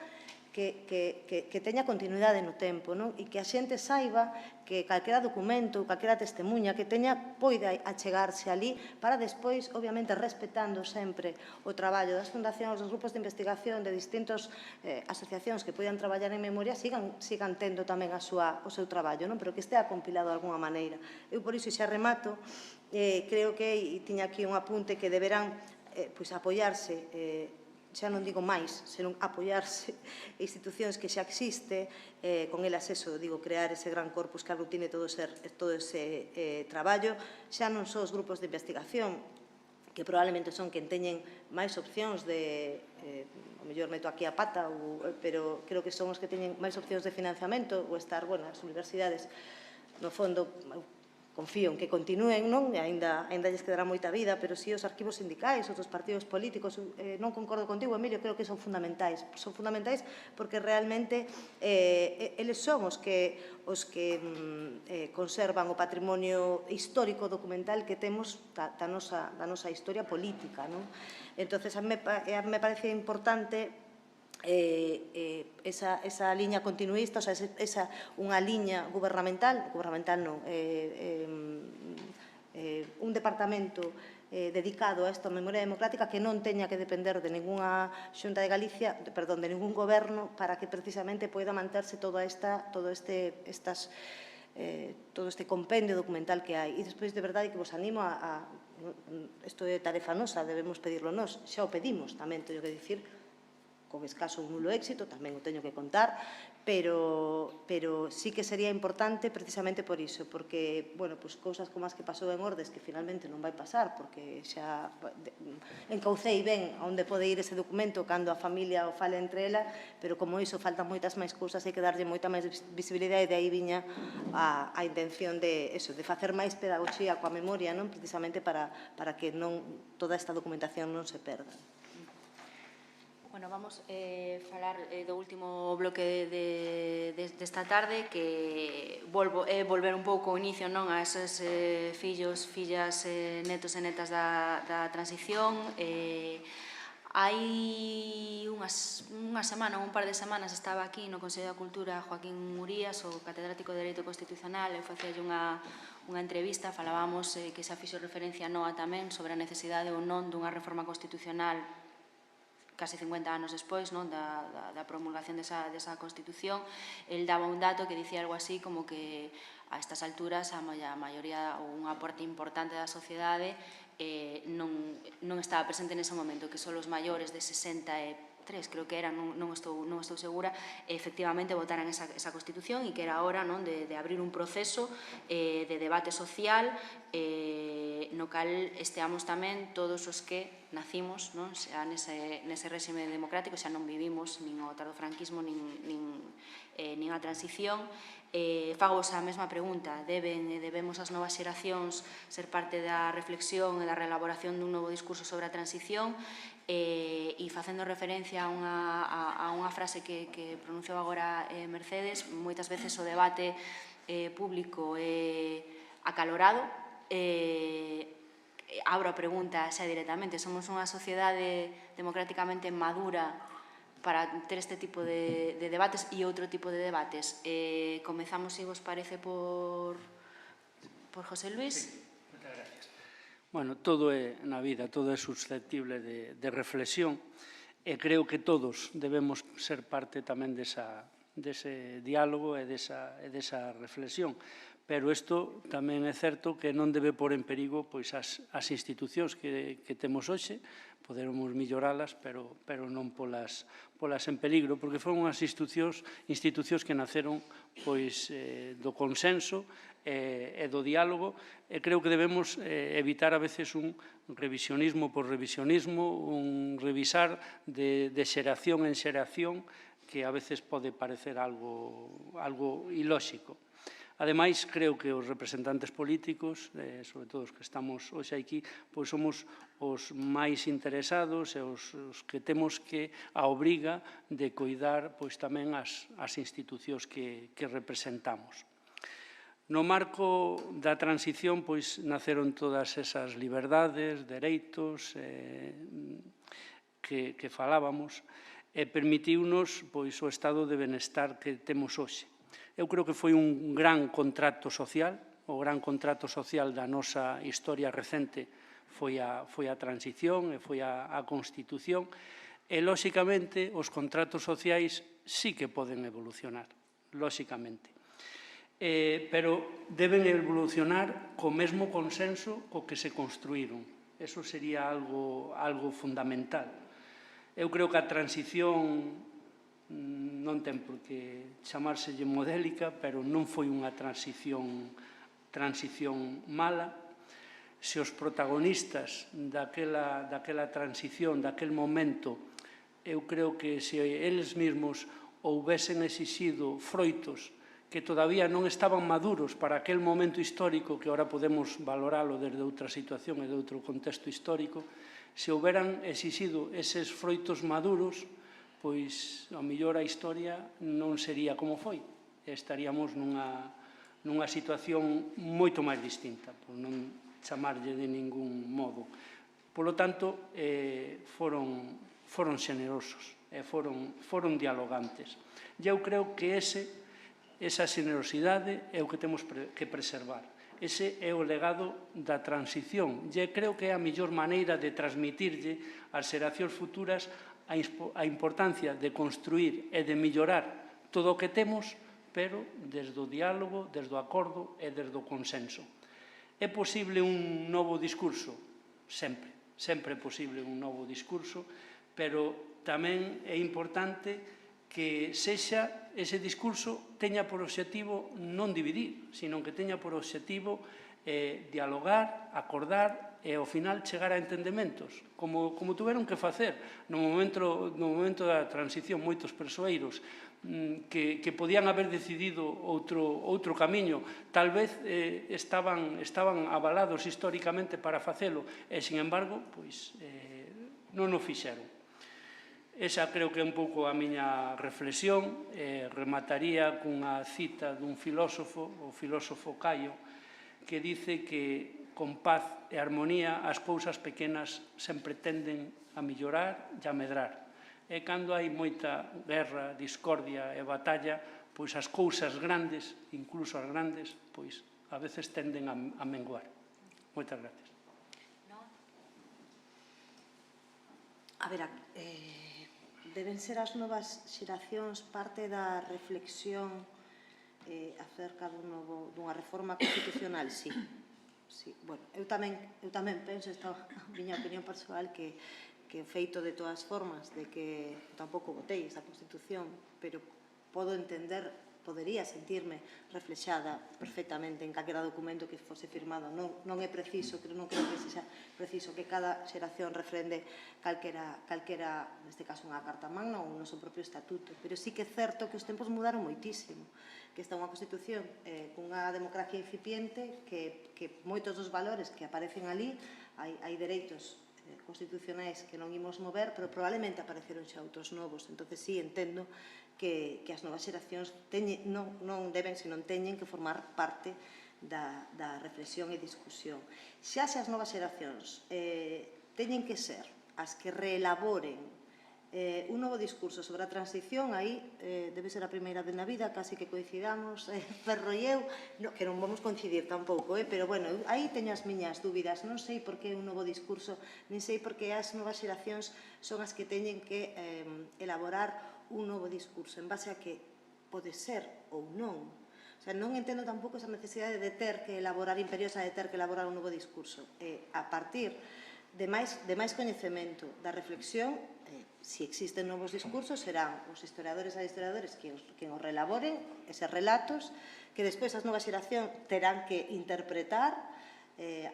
que teña continuidade no tempo, non? E que a xente saiba que calquera documento, calquera testemunha que teña poida achegarse ali para despois, obviamente, respetando sempre o traballo das fundacións, dos grupos de investigación, de distintas asociacións que poidan traballar en memoria, sigan tendo tamén o seu traballo, non? Pero que estea compilado de alguna maneira. Eu, por iso, xa remato, creo que, e tiña aquí un apunte, que deberán apoiarse xa non digo máis, senón apoiarse institucións que xa existe, con elas eso, digo, crear ese gran corpus que aglutine todo ese traballo, xa non só os grupos de investigación, que probablemente son quen teñen máis opcións de, ao mellor meto aquí a pata, pero creo que son os que teñen máis opcións de financiamento, ou estar, bueno, as universidades, no fondo, confío en que continúen, non? E aínda lles quedará moita vida, pero si os arquivos sindicais, os dos partidos políticos, non concordo contigo, Emilio, creo que son fundamentais. Son fundamentais porque realmente eles son os que conservan o patrimonio histórico documental que temos da nosa historia política, non? Entón, a mí me parece importante esa liña continuista, unha liña gubernamental non, un departamento dedicado a esta memoria democrática que non teña que depender de ninguna Xunta de Galicia, perdón, de ningún goberno, para que precisamente poida manterse todo este compendio documental que hai. E despois, de verdade, que vos animo a... Isto é tarefa nosa, debemos pedirlo nós, xa o pedimos tamén, teño que dicir, con escaso ou nulo éxito, tamén o teño que contar, pero sí que sería importante precisamente por iso, porque, bueno, pues cousas como as que pasou en Ordes, que finalmente non vai pasar, porque xa encaucei ben onde pode ir ese documento cando a familia o fale entre ela, pero como iso faltan moitas máis cousas, hai que darlle moita máis visibilidade, e de aí viña a intención de facer máis pedagogía coa memoria, non? Precisamente para que toda esta documentación non se perda. Bueno, vamos falar do último bloque desta tarde, que volver un pouco ao inicio, non, a esos fillos, fillas, netos e netas da transición. Hai unha semana, un par de semanas, estaba aquí no Consello da Cultura Joaquín Murías, o catedrático de Dereito Constitucional, e facíalle unha entrevista, falábamos que xa fixo referencia a Noa tamén sobre a necesidade ou non dunha reforma constitucional casi 50 anos despois, non, da promulgación desa Constitución. El daba un dato que dicía algo así como que a estas alturas a maioría ou unha parte importante da sociedade non estaba presente nese momento, que son os maiores de 63, creo que eran, non estou segura, efectivamente votaran esa Constitución, e que era hora, non, de abrir un proceso de debate social no cal esteamos tamén todos os que nacimos, non, xa nese réxime democrático, xa non vivimos nin o tardofranquismo nin a transición. Fagos a mesma pregunta: debemos as novas xeracións ser parte da reflexión e da reelaboración dun novo discurso sobre a transición? E facendo referencia a unha frase que pronunciou agora Mercedes, moitas veces o debate público é acalorado. Abro a pregunta xa directamente: somos unha sociedade democráticamente madura para ter este tipo de debates e outro tipo de debates? Comezamos, se vos parece, por José Luis. Sí, moitas gracias. Bueno, todo na vida, todo é susceptible de reflexión, e creo que todos debemos ser parte tamén dese diálogo e desa reflexión, pero isto tamén é certo que non debe pôr en perigo pois as institucións que temos hoxe, poderemos melloralas, pero non polas en peligro, porque foron unhas institucións que naceron pois do consenso e do diálogo, e creo que debemos evitar a veces un revisionismo por revisionismo, un revisar de xeración en xeración, que a veces pode parecer algo ilóxico. Ademais, creo que os representantes políticos, sobre todo os que estamos hoxe aquí, pois somos os máis interesados e os que temos que a obriga de coidar pois tamén as institucións que representamos. No marco da transición pois naceron todas esas liberdades, dereitos que falábamos e permitiunos pois o estado de benestar que temos hoxe. Eu creo que foi un gran contrato social, o gran contrato social da nosa historia recente foi a transición e foi a Constitución, e, lóxicamente, os contratos sociais sí que poden evolucionar, lóxicamente. Pero deben evolucionar co mesmo consenso co que se construíron. Eso sería algo fundamental. Eu creo que a transición non ten por que chamárselle modélica, pero non foi unha transición mala. Se os protagonistas daquela transición, daquel momento, eu creo que se eles mesmos houvesen exixido froitos que todavía non estaban maduros para aquel momento histórico, que ahora podemos valoralo desde outra situación e de outro contexto histórico, se houberan exixido eses froitos maduros, pois, ao mellor, a historia non sería como foi. Estaríamos nunha situación moito máis distinta, por non chamarlle de ningún modo. Polo tanto, foron xenerosos e foron dialogantes. E eu creo que esa xenerosidade é o que temos que preservar. Ese é o legado da transición. E creo que é a mellor maneira de transmitirlle ás xeracións futuras a importancia de construir e de mellorar todo o que temos, pero desde o diálogo, desde o acordo e desde o consenso. É posible un novo discurso? Sempre. Sempre é posible un novo discurso, pero tamén é importante que sexa ese discurso teña por obxectivo non dividir, sino que teña por obxectivo dialogar, acordar e, ao final, chegar a entendementos, como tuveron que facer no momento da transición moitos persoeiros que podían haber decidido outro camiño, tal vez estaban avalados históricamente para facelo e, sin embargo, non o fixeron. Esa creo que é un pouco a miña reflexión. Remataría cunha cita dun filósofo, o filósofo Caio, que dice que con paz e armonía as cousas pequenas sempre tenden a mellorar e a medrar. E cando hai moita guerra, discordia e batalla, pois as cousas grandes, incluso as grandes, pois a veces tenden a menguar. Moitas gracias. A ver, deben ser as novas xeracións parte da reflexión acerca dunha reforma constitucional? Sí. Bueno, eu tamén penso, esta é a miña opinión persoal, que o feito de todas formas de que tampouco votei esta Constitución, pero podo entender, podería sentirme reflexada perfectamente en calquera documento que fose firmado. Non é preciso, non creo que sexa preciso que cada xeración refrende calquera, neste caso, unha carta magna ou un noso propio estatuto, pero sí que é certo que os tempos mudaron moitísimo, que está unha Constitución cunha democracia incipiente, que moitos dos valores que aparecen ali, hai dereitos constitucionais que non imos mover, pero probablemente apareceron xa outros novos. Entón, sí, entendo que as novas xeracións non deben, senón teñen que formar parte da reflexión e discusión. Xa se as novas xeracións teñen que ser as que reelaboren un novo discurso sobre a transición, aí debe ser a primeira vez na vida, casi que coincidamos, Ferro e eu, que non vamos coincidir tampouco, pero bueno, aí teño as miñas dúbidas, non sei por que un novo discurso, nin sei por que as novas xeracións son as que teñen que elaborar un novo discurso, en base a que pode ser ou non, O sea, non entendo tampouco esa necesidade de ter que elaborar, imperiosa de ter que elaborar un novo discurso. A partir de máis coñecemento da reflexión, se existen novos discursos, serán os historiadores e historiadores que os relaboren, eses relatos, que despois as novas xeracións terán que interpretar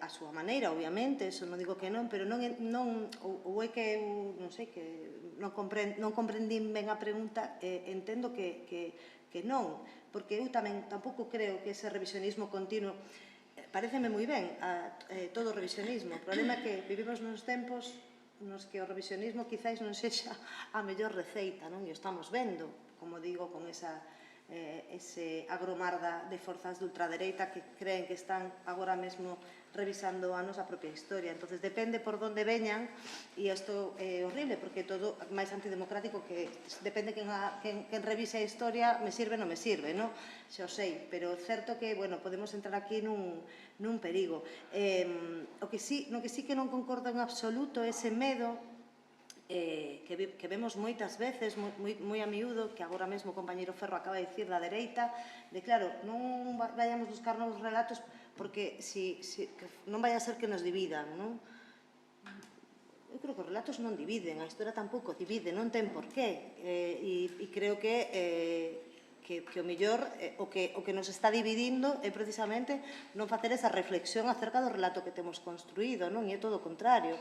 a súa maneira, obviamente, eso non digo que non, pero non ou é que eu, non sei, que non comprendín ben a pregunta, entendo que non, porque eu tamén tampouco creo que ese revisionismo continuo, pareceme moi ben todo o revisionismo, o problema é que vivimos nos tempos nos que o revisionismo quizáis non sexa a mellor receita, non? E estamos vendo, como digo, con ese agromarda de forzas de ultradereita que creen que están agora mesmo revisando a nosa propia historia. Entonces, depende por onde veñan, e isto é horrible, porque todo máis antidemocrático que depende quen revise a historia, me sirve ou non me sirve, non? Xa o sei, pero é certo que, bueno, podemos entrar aquí nun perigo. No que sí que non concordo en absoluto ese medo que vemos moitas veces, moi a miúdo, que agora mesmo o compañeiro Ferro acaba de dicir da dereita, de claro, non vayamos buscar novos relatos porque non vai a ser que nos dividan, non? Eu creo que os relatos non dividen, a historia tampouco divide, non ten por qué, e creo que o mellor, o que nos está dividindo é precisamente non facer esa reflexión acerca do relato que temos construído, non? E é todo o contrario.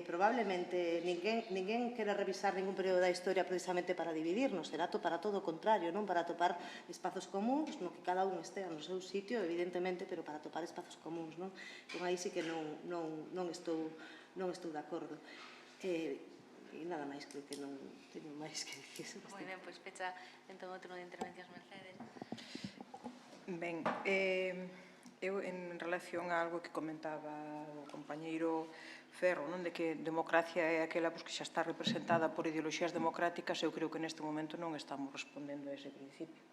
Probablemente ninguén quere revisar ningún período da historia precisamente para dividirnos, será para todo o contrario, non? Para atopar espazos comuns, no que cada un estea no seu sitio, evidentemente, pero para atopar espazos comuns, non? Entón, aí sí que non estou de acordo. E nada máis, creo que non teño máis que dicir. Moi ben, pois pecha entón o turno de intervencións, Mercedes. Ben, eu en relación a algo que comentaba o compañeiro Ferro, non, de que democracia é aquela que xa está representada por ideoloxías democráticas, eu creo que neste momento non estamos respondendo a ese principio.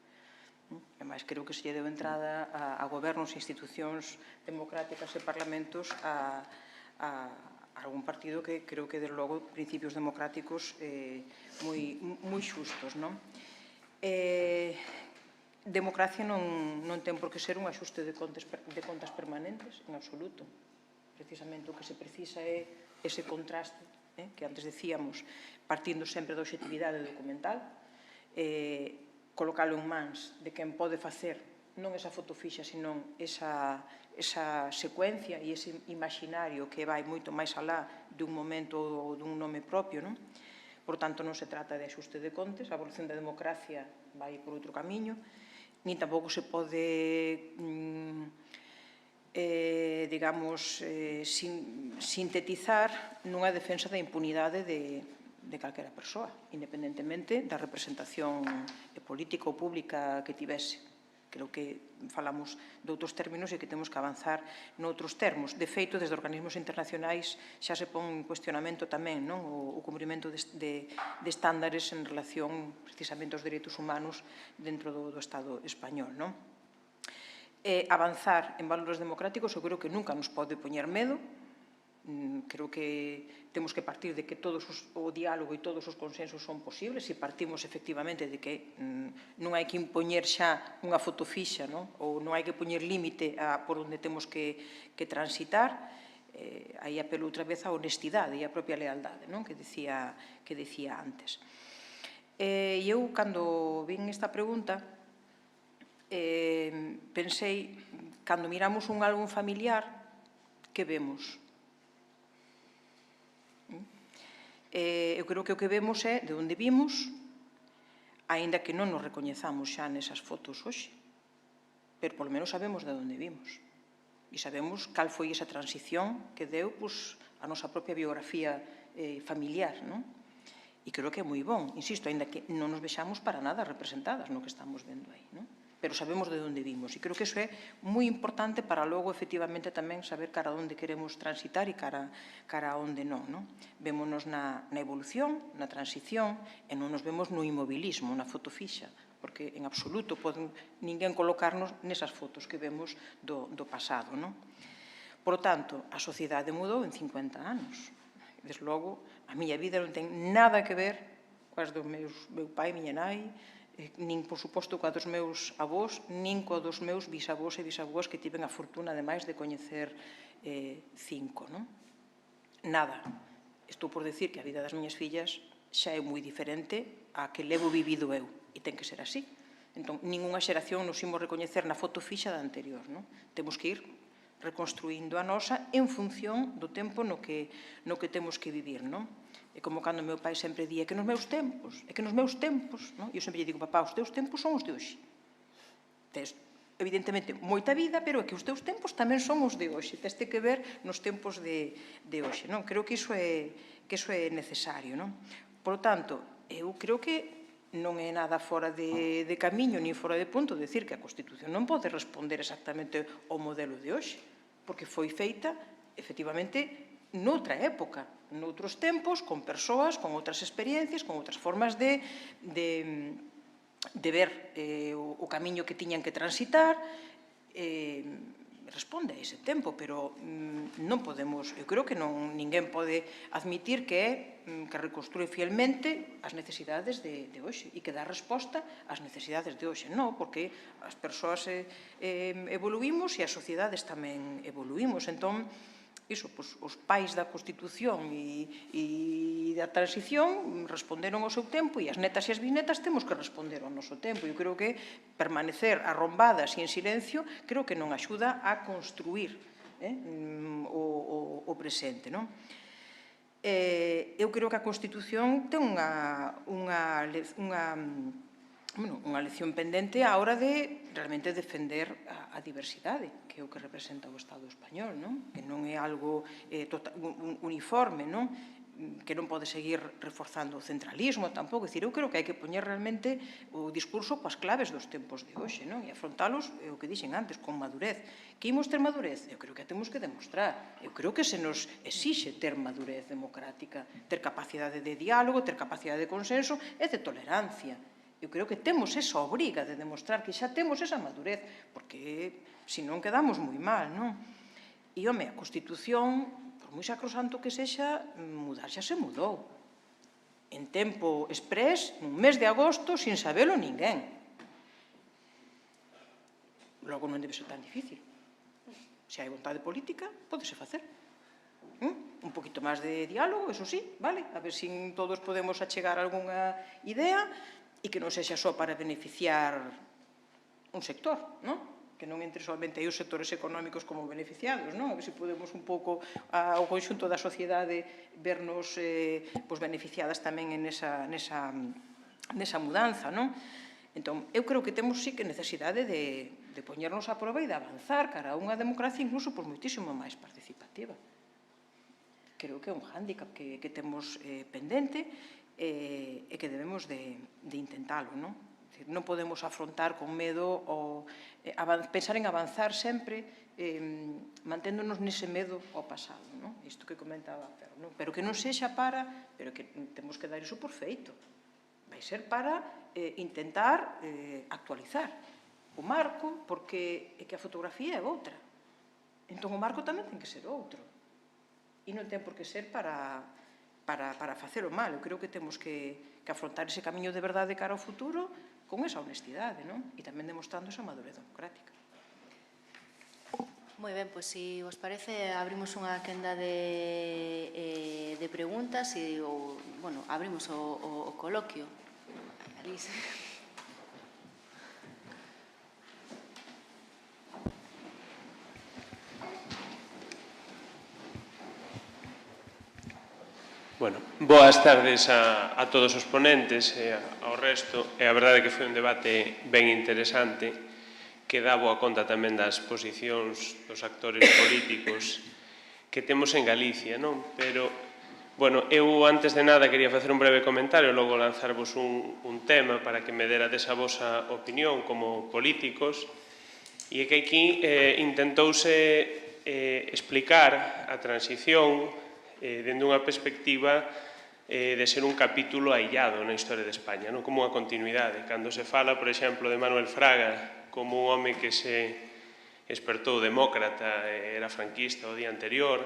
Ademais, creo que se lle deu entrada a gobernos, institucións democráticas e parlamentos a algún partido que creo que, desde logo, principios democráticos moi xustos, non? Democracia non ten por que ser un axuste de contas permanentes, en absoluto. Precisamente o que se precisa é ese contraste, que antes decíamos, partindo sempre da objetividade documental, colocalo en mans de quen pode facer non esa foto fixa, senón esa secuencia e ese imaginario que vai moito máis alá dun momento ou dun nome propio, non? Por tanto, non se trata de axuste de contas, a evolución da democracia vai por outro camiño, nin tampouco se pode digamos, sintetizar nunha defensa da impunidade de calquera persoa, independentemente da representación política ou pública que tivese. Creo que falamos de outros términos e que temos que avanzar noutros termos. De feito, desde organismos internacionais xa se pon en cuestionamento tamén o cumprimento de estándares en relación precisamente aos dereitos humanos dentro do Estado español. Avanzar en valores democráticos eu creo que nunca nos pode poñer medo. Creo que temos que partir de que o diálogo e todos os consensos son posibles e partimos efectivamente de que non hai que impoñer xa unha foto fixa, ou non hai que poñer límite por onde temos que transitar. Aí apelo outra vez a honestidade e a propia lealdade que decía antes. E eu, cando vin esta pregunta, pensei, cando miramos un álbum familiar, que vemos? Eu creo que o que vemos é de onde vimos, aínda que non nos recoñezamos xa nesas fotos hoxe, pero polo menos sabemos de onde vimos. E sabemos cal foi esa transición que deu a nosa propia biografía familiar, E creo que é moi bon, insisto, aínda que non nos vexamos para nada representadas no que estamos vendo aí, pero sabemos de onde vimos. E creo que iso é moi importante para logo, efectivamente, tamén saber cara a onde queremos transitar e cara a onde non. Vémonos na evolución, na transición, e non nos vemos no inmobilismo, na foto fixa, porque en absoluto poden ninguén colocarnos nesas fotos que vemos do pasado. Por tanto, a sociedade mudou en 50 anos. Desde logo, a miña vida non ten nada que ver coas do meu pai, miña nai, nin, por suposto, coa dos meus avós, nin coa dos meus bisavós e bisavós que tiven a fortuna, ademais, de coñecer 5, non? Nada. Estou por decir que a vida das miñas fillas xa é moi diferente a que levo vivido eu, e ten que ser así. Entón, ninguna xeración nos imos recoñecer na foto fixa da anterior, non? Temos que ir reconstruindo a nosa en función do tempo no que temos que vivir, non? É como cando meu pai sempre día que nos meus tempos, non? E eu sempre digo, papá, os teus tempos son os de hoxe. Tes, evidentemente, moita vida, pero é que os teus tempos tamén son os de hoxe. Tes que ver nos tempos de hoxe, non? Creo que iso é necesario, non? Por tanto, eu creo que non é nada fora de camiño ni fora de punto decir que a Constitución non pode responder exactamente ao modelo de hoxe, porque foi feita, efectivamente, noutra época, noutros tempos, con persoas, con outras experiencias, con outras formas de ver o camiño que tiñan que transitar, responde a ese tempo, pero non podemos, eu creo que ninguén pode admitir que reconstrue fielmente as necesidades de hoxe e que dá resposta ás necesidades de hoxe. Non, porque as persoas evoluímos e as sociedades tamén evoluímos. Entón, iso, os pais da Constitución e da transición responderon ao seu tempo e as netas e as bisnetas temos que responder ao noso tempo. Eu creo que permanecer arrombadas e en silencio creo que non axuda a construir o presente, non? Eu creo que a Constitución ten unha lección pendente á hora de realmente defender a diversidade, que é o que representa o Estado español, non? Que non é algo uniforme, non? Que non pode seguir reforzando o centralismo tampouco. Eu creo que hai que poñer realmente o discurso coas claves dos tempos de hoxe, non? E afrontalos, o que dixen antes, con madurez. Que imos ter madurez? Eu creo que a temos que demostrar. Eu creo que se nos exixe ter madurez democrática, ter capacidade de diálogo, ter capacidade de consenso e de tolerancia. Eu creo que temos esa obriga de demostrar que xa temos esa madurez, porque senón quedamos moi mal, non? E, home, a Constitución, por moi sacrosanto que sexa, mudar xa se mudou. En tempo exprés, nun mes de agosto, sin sabelo ninguén. Logo non debe ser tan difícil. Se hai vontade política, pódese facer. Un poquito máis de diálogo, eso sí, vale? A ver se todos podemos achegar algunha idea e que non sexa só para beneficiar un sector, non? Que non entre solamente aí os sectores económicos como beneficiados, non? A ver se podemos un pouco ao conxunto da sociedade vernos beneficiadas tamén nesa mudanza, non? Entón, eu creo que temos sí que necesidade de poñernos a prova e de avanzar cara a unha democracia incluso moitísimo máis participativa. Creo que é un hándicap que temos pendente e que debemos de intentalo, non? Non podemos afrontar con medo ou pensar en avanzar sempre manténdonos nese medo ao pasado, non? Isto que comentaba Ferro, non? Pero que non sexa para, pero que temos que dar iso por feito. Vai ser para intentar actualizar o marco, porque é que a fotografía é outra. Entón o marco tamén ten que ser outro. E non ten por que ser para facer o mal. Eu creo que temos que afrontar ese camiño de verdade cara ao futuro con esa honestidade, non? E tamén demostrando esa madurez democrática. Moi ben, pois, se vos parece, abrimos unha quenda de preguntas e, bueno, abrimos o coloquio. Alice. Bueno, boas tardes a todos os ponentes e ao resto. E a verdade é que foi un debate ben interesante que dá boa conta tamén das posicións dos actores políticos que temos en Galicia, non? Pero, bueno, eu antes de nada quería facer un breve comentario e logo lanzarvos un tema para que me derades a vosa opinión como políticos. E é que aquí intentouse explicar a transición dende unha perspectiva de ser un capítulo aillado na historia de España, como unha continuidade. Cando se fala, por exemplo, de Manuel Fraga como un home que se despertou demócrata, era franquista o día anterior,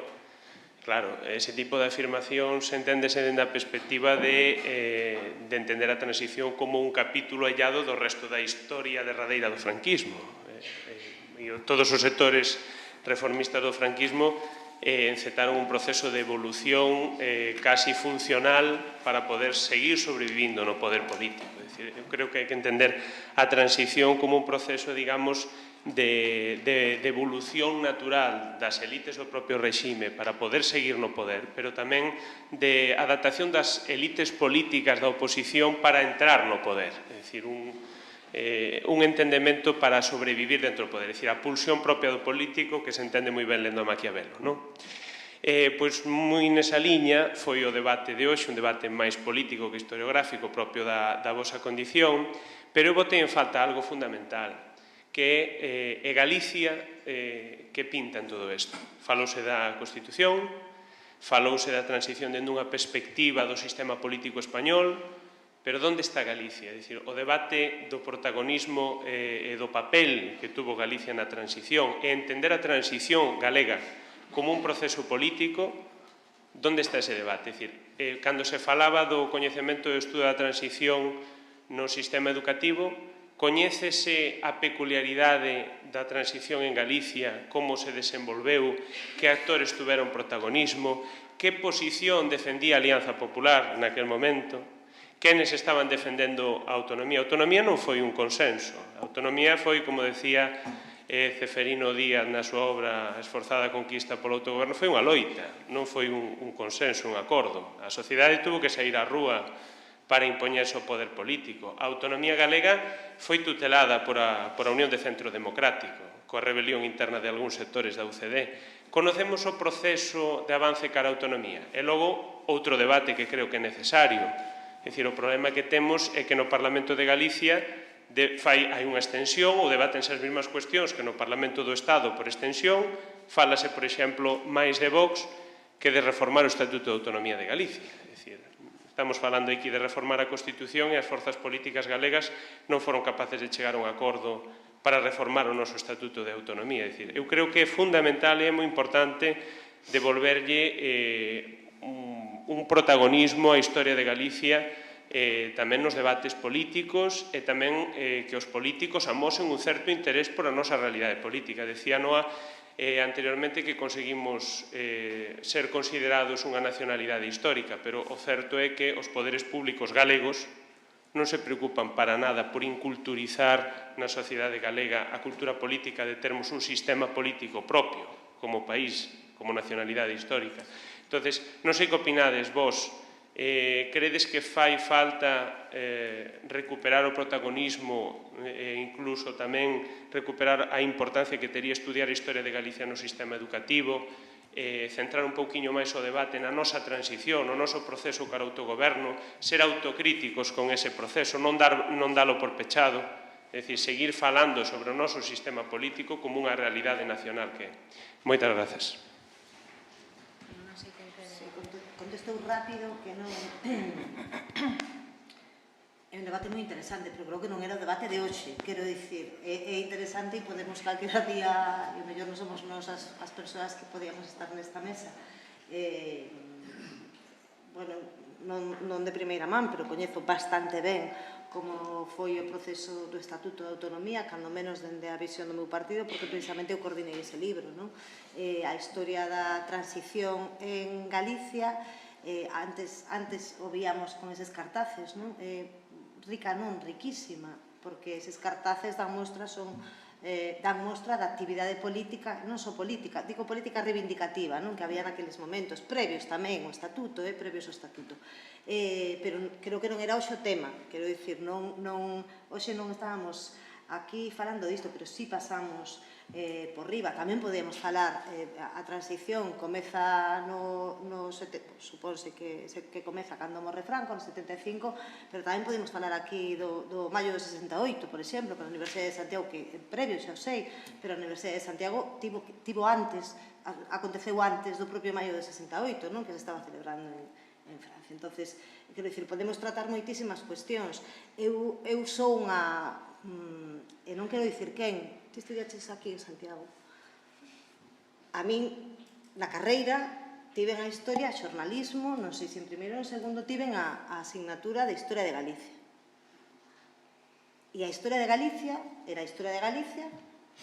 claro, ese tipo de afirmacións enténdese dende a perspectiva de entender a transición como un capítulo hallado do resto da historia derradeira do franquismo. Todos os sectores reformistas do franquismo encetaron un proceso de evolución casi funcional para poder seguir sobrevivindo no poder político. Eu creo que hai que entender a transición como un proceso, digamos, de evolución natural das elites do propio regime para poder seguir no poder, pero tamén de adaptación das elites políticas da oposición para entrar no poder. É dicir, un entendemento para sobrevivir dentro do poder, é dicir, a pulsión propia do político que se entende moi ben lendo a Maquiavelo, non? Pois moi nesa liña foi o debate de hoxe, un debate máis político que historiográfico propio da vosa condición, pero eu botei en falta algo fundamental, que é Galicia que pinta en todo isto. Falouse da Constitución, falouse da transición dende unha perspectiva do sistema político español, pero onde está Galicia? É dicir, o debate do protagonismo e do papel que tuvo Galicia na transición e entender a transición galega como un proceso político, onde está ese debate? É dicir, cando se falaba do coñecemento e estudo da transición no sistema educativo, coñécese a peculiaridade da transición en Galicia, como se desenvolveu, que actores tuveron protagonismo, que posición defendía a Alianza Popular naquel momento, quenes estaban defendendo a autonomía. A autonomía non foi un consenso. A autonomía foi, como decía Ceferino Díaz na súa obra Esforzada conquista polo autogoberno, foi unha loita, non foi un consenso, un acordo. A sociedade tuvo que sair á rúa para impoñerse o poder político. A autonomía galega foi tutelada por a Unión de Centro Democrático, coa rebelión interna de algúns sectores da UCD. Conocemos o proceso de avance cara a autonomía. E logo, outro debate que creo que é necesario. É dicir, o problema que temos é que no Parlamento de Galicia hai unha extensión ou debatense as mesmas cuestións que no Parlamento do Estado por extensión. Fálase, por exemplo, máis de Vox que de reformar o Estatuto de Autonomía de Galicia. É dicir, estamos falando aquí de reformar a Constitución e as forzas políticas galegas non foron capaces de chegar a un acordo para reformar o noso Estatuto de Autonomía. É dicir, eu creo que é fundamental e é moi importante devolverlle un protagonismo á historia de Galicia tamén nos debates políticos e tamén que os políticos amosen un certo interés por a nosa realidade política. Decía Noa anteriormente que conseguimos ser considerados unha nacionalidade histórica, pero o certo é que os poderes públicos galegos non se preocupan para nada por inculturizar na sociedade galega a cultura política de termos un sistema político propio como país, como nacionalidade histórica. Entonces, non sei que opinades vos, credes que fai falta recuperar o protagonismo e incluso tamén recuperar a importancia que tería estudiar a historia de Galicia no sistema educativo, centrar un pouquiño máis o debate na nosa transición, no noso proceso cara ao autogoberno, ser autocríticos con ese proceso, non dalo por pechado, é dicir, seguir falando sobre o noso sistema político como unha realidade nacional que é. Moitas grazas. Contestou rápido que non... É un debate moi interesante, pero creo que non era o debate de hoxe. Quero dicir, é interesante e podemos calquera día, e o mellor non somos nós as persoas que podíamos estar nesta mesa. Bueno, non de primeira man, pero coñezo bastante ben como foi o proceso do Estatuto de Autonomía, cando menos dende a visión do meu partido, porque precisamente eu coordinei ese libro, non? A historia da transición en Galicia, antes o víamos con eses cartaces, non? Rica non, riquísima, porque eses cartaces dan mostra da actividade política, non só política, digo política reivindicativa, non? Que había naqueles momentos, previos tamén ao Estatuto, previos ao Estatuto. Pero creo que non era hoxe o tema, quero dicir, hoxe non estábamos aquí falando disto, pero sí pasamos por riba. Tamén podemos falar, a transición comeza supónse que comeza cando morre Franco, no 75, pero tamén podemos falar aquí do maio do 68, por exemplo, que a Universidade de Santiago, que é previo, xa o sei, pero a Universidade de Santiago tivo antes, aconteceu antes do propio maio do 68, non? Que se estaba celebrando en Francia. Entonces, quero dicir, podemos tratar moitísimas cuestións. Eu sou unha... e non quero dicir quen, ti estudiaches aquí en Santiago. A min, na carreira, tiven a historia, xornalismo, non sei se en primeiro ou en segundo tiven a asignatura de Historia de Galicia. E a Historia de Galicia era a Historia de Galicia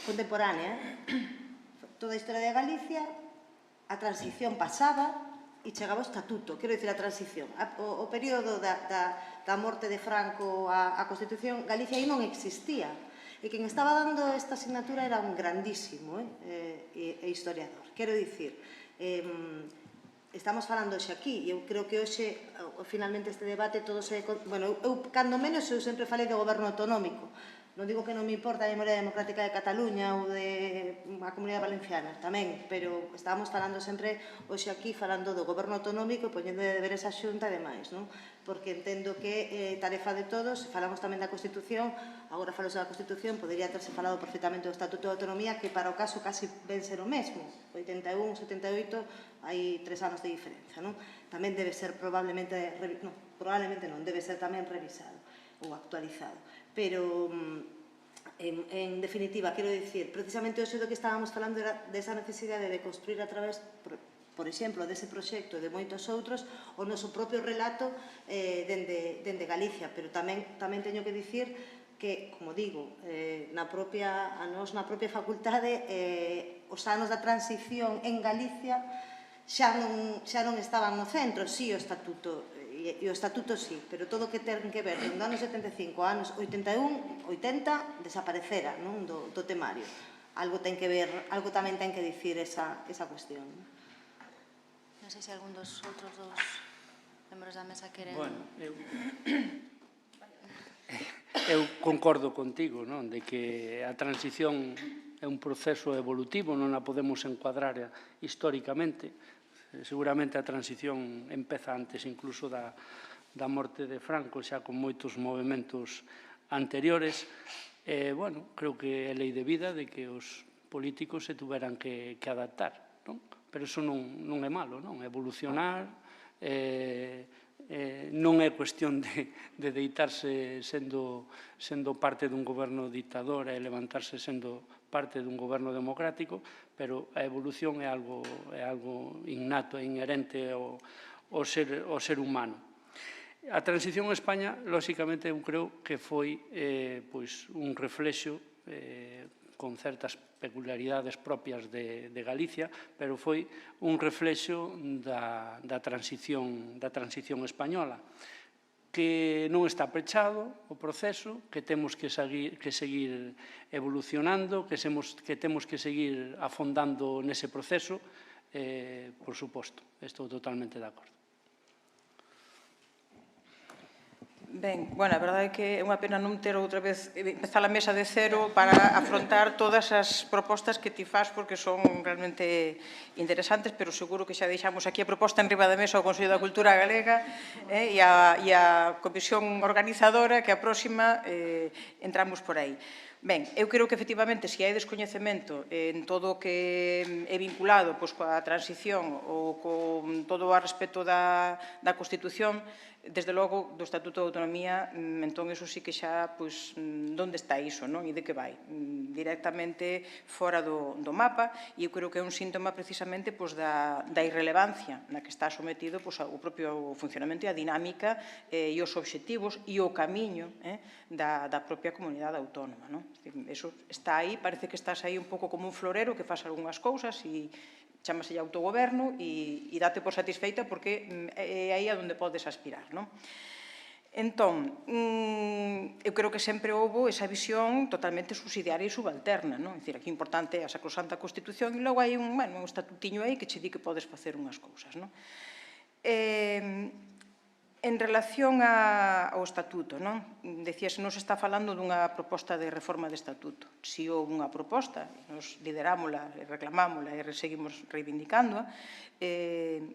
contemporánea. Toda a Historia de Galicia, a transición pasaba e chegaba o estatuto, quero dicir a transición. O período da morte de Franco á Constitución, Galicia aí non existía. E quen estaba dando esta asignatura era un grandísimo historiador. Quero dicir, estamos falando hoxe aquí, e eu creo que hoxe, finalmente, este debate todo se... Bueno, eu, cando menos, eu sempre falei do goberno autonómico. Non digo que non me importa a memoria democrática de Cataluña ou da Comunidade Valenciana, tamén, pero estábamos falando sempre hoxe aquí, falando do goberno autonómico e poñendo de deberes a Xunta e demais, non? Porque entendo que tarefa de todos, falamos tamén da Constitución, agora falose da Constitución, podería terse falado perfectamente do Estatuto de Autonomía, que para o caso casi ven ser o mesmo, 81, 78, hai 3 anos de diferenza, non? Tamén debe ser probablemente non, debe ser tamén revisado ou actualizado. Pero, en definitiva, quero dicir, precisamente hoxe do que estábamos falando era desa necesidade de construir a través, por exemplo, dese proxecto e de moitos outros, o noso propio relato dende Galicia, pero tamén teño que dicir que, como digo, na propia facultade, os anos da transición en Galicia xa non estaban no centro, si o estatuto, e o estatuto sí, pero todo o que ten que ver dos anos 75 a anos 81, 80, desaparecera do temario. Algo ten que ver, algo tamén ten que dicir esa cuestión. Non sei se algún dos outros dos membros da mesa queren... Bueno, eu concordo contigo, non? De que a transición é un proceso evolutivo, non a podemos encuadrar históricamente. Seguramente a transición empeza antes incluso da morte de Franco, xa con moitos movimentos anteriores. Bueno, creo que é lei de vida de que os políticos se tuveran que adaptar, non? Pero iso non é malo, non? Evolucionar non é cuestión de deitarse sendo parte dun goberno dictador e levantarse sendo parte dun goberno democrático, pero a evolución é algo innato e inherente ao ser humano. A transición en España, lóxicamente, eu creo que foi un reflexo con certas peculiaridades propias de Galicia, pero foi un reflexo da transición española, que non está pechado o proceso, que temos que seguir evolucionando, que temos que seguir afondando nese proceso, por suposto, estou totalmente de acordo. Ben, bueno, a verdade é que é unha pena non ter outra vez empezar a mesa de cero para afrontar todas as propostas que ti faz, porque son realmente interesantes, pero seguro que xa deixamos aquí a proposta en riba da mesa ao Consello da Cultura Galega e a Comisión Organizadora, que a próxima entramos por aí. Ben, eu creo que, efectivamente, se hai descoñecemento en todo o que é vinculado coa transición ou con todo a respecto da Constitución, desde logo, do Estatuto de Autonomía, entón, eso sí que xa, onde está iso, non? E de que vai? Directamente fora do mapa, e eu creo que é un síntoma, precisamente, da irrelevancia na que está sometido o propio funcionamento e a dinámica e os obxectivos e o camiño da propia comunidade autónoma, non? Eso está aí, parece que estás aí un pouco como un florero que faz algunhas cousas e chámaselle autogoberno e date por satisfeita porque é aí a onde podes aspirar, non? Entón, eu creo que sempre houve esa visión totalmente subsidiaria e subalterna, non? É dicir, aquí importante é a Sacrosanta Constitución e logo hai un estatutiño aí que che di que podes facer unhas cousas, non? En relación ao estatuto, non? Decíase, non se está falando dunha proposta de reforma de estatuto. Si houve unha proposta, nos liderámola, reclamámola e seguimos reivindicándoa,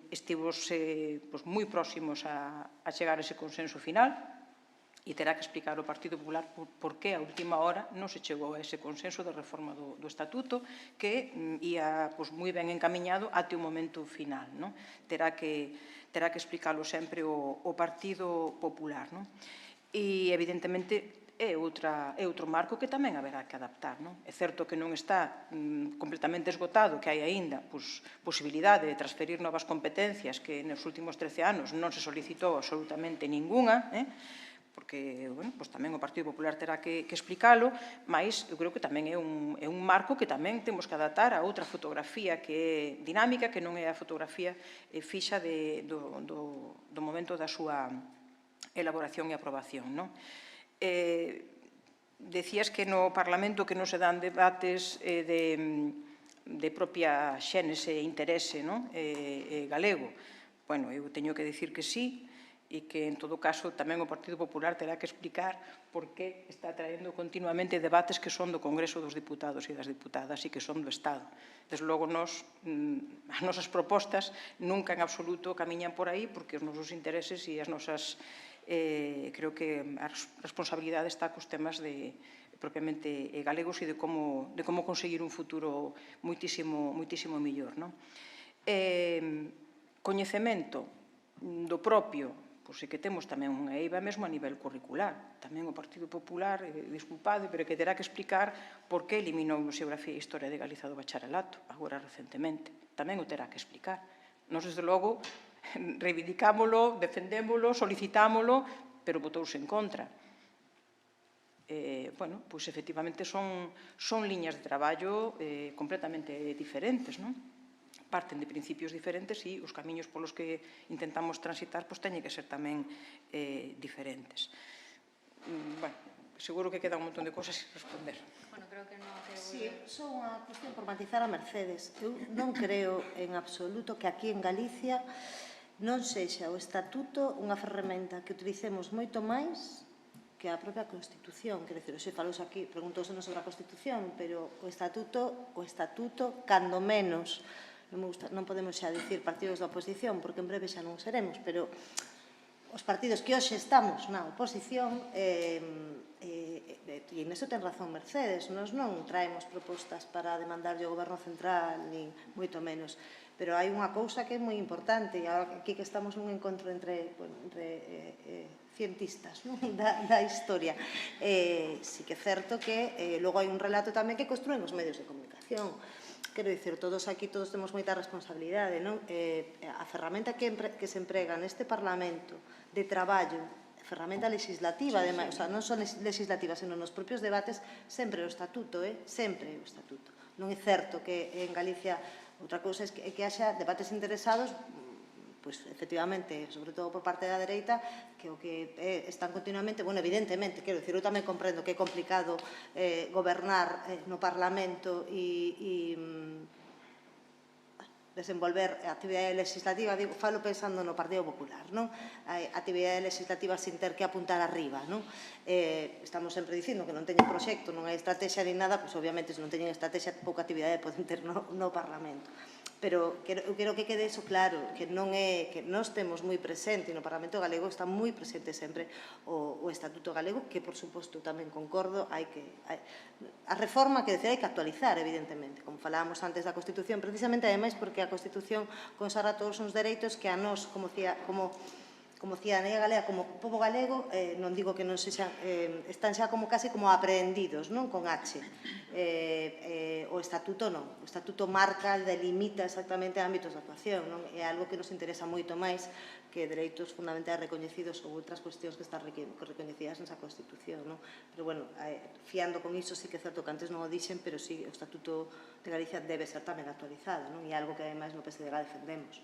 estivos moi próximos a chegar a ese consenso final e terá que explicar o Partido Popular por que a última hora non se chegou a ese consenso de reforma do estatuto que ia moi ben encamiñado até o momento final, non? Terá que explicarlo sempre o Partido Popular, non? E, evidentemente, é outro marco que tamén haberá que adaptar. É certo que non está completamente esgotado, que hai aínda posibilidade de transferir novas competencias que nos últimos 13 anos non se solicitou absolutamente ninguna, porque tamén o Partido Popular terá que explicalo, mas eu creo que tamén é un marco que tamén temos que adaptar a outra fotografía que é dinámica, que non é a fotografía fixa do momento da súa elaboración e aprobación. Decías que no Parlamento que non se dan debates de propia xénese e interese galego. Bueno, eu teño que dicir que sí, e que, en todo caso, tamén o Partido Popular terá que explicar por que está traendo continuamente debates que son do Congreso dos Diputados e das Diputadas e que son do Estado. Desde logo, as nosas propostas nunca en absoluto camiñan por aí, porque os nosos intereses e as nosas creo que a responsabilidade está cos temas propiamente galegos e de como conseguir un futuro moitísimo mellor. Coñecemento do propio, pois é que temos tamén unha eiva mesmo a nivel curricular. Tamén o Partido Popular, disculpade, pero que terá que explicar por que eliminou Xeografía e Historia de Galiza do bacharelato, agora recentemente. Tamén o terá que explicar. Nos, desde logo, reivindicámolo, defendémolo, solicitámolo, pero votouse en contra. Pois efectivamente son liñas de traballo completamente diferentes, non? Parten de principios diferentes e os camiños polos que intentamos transitar teñen que ser tamén diferentes. Seguro que queda un montón de cosas sin responder. Bueno, creo que non... Sí, só unha cuestión por matizar a Mercedes. Eu non creo en absoluto que aquí en Galicia non sexa o estatuto unha ferramenta que utilicemos moito máis que a propia Constitución. Quero dicir, hoxe falouse aquí, preguntousemos sobre a Constitución, pero o estatuto, cando menos, non podemos xa dicir partidos da oposición, porque en breve xa non seremos, pero os partidos que hoxe estamos na oposición, e neso ten razón Mercedes, nós non traemos propostas para demandarlle ao Goberno Central, ni moito menos, pero hai unha cousa que é moi importante, e aquí que estamos nun encontro entre cientistas da historia, sí que é certo que logo hai un relato tamén que construen os medios de comunicación. Quero dicir, todos aquí temos moita responsabilidade, non? A ferramenta que se emprega neste Parlamento de traballo, ferramenta legislativa, ademais, non son legislativas, senón nos propios debates, sempre o estatuto, sempre o estatuto. Non é certo que en Galicia outra cousa é que haxa debates interesados, pois, efectivamente, sobre todo por parte da dereita, que o que están continuamente, bueno, evidentemente, quero dicir, eu tamén comprendo que é complicado gobernar no Parlamento e desenvolver a actividade legislativa, falo pensando no Partido Popular, non? A actividade legislativa sin ter que apuntar arriba, non? Estamos sempre dicindo que non teñen proxecto, non hai estrategia ni nada, pois obviamente se non teñen estrategia, pouca actividade poden ter no Parlamento. Pero eu quero que quede eso claro, que non é que nós temos moi presente, e no Parlamento Galego está moi presente sempre o Estatuto Galego, que por suposto tamén concordo, a reforma que decir hai que actualizar, evidentemente, como falábamos antes da Constitución, precisamente ademais porque a Constitución consagra todos os dereitos que a nós, como cidadanía galega, como pobo galego, non digo que non sexan, están xa como case como aprehendidos, non? Con H. O Estatuto non. O Estatuto marca, delimita exactamente ámbitos de actuación, non? É algo que nos interesa moito máis que dereitos fundamentais recoñecidos ou outras cuestións que están recoñecidas nesa Constitución, non? Pero, bueno, fiando con iso, sí que é certo que antes non o dixen, pero sí, o Estatuto de Galicia debe ser tamén actualizado, non? E algo que, ademais, no PSDG defendemos.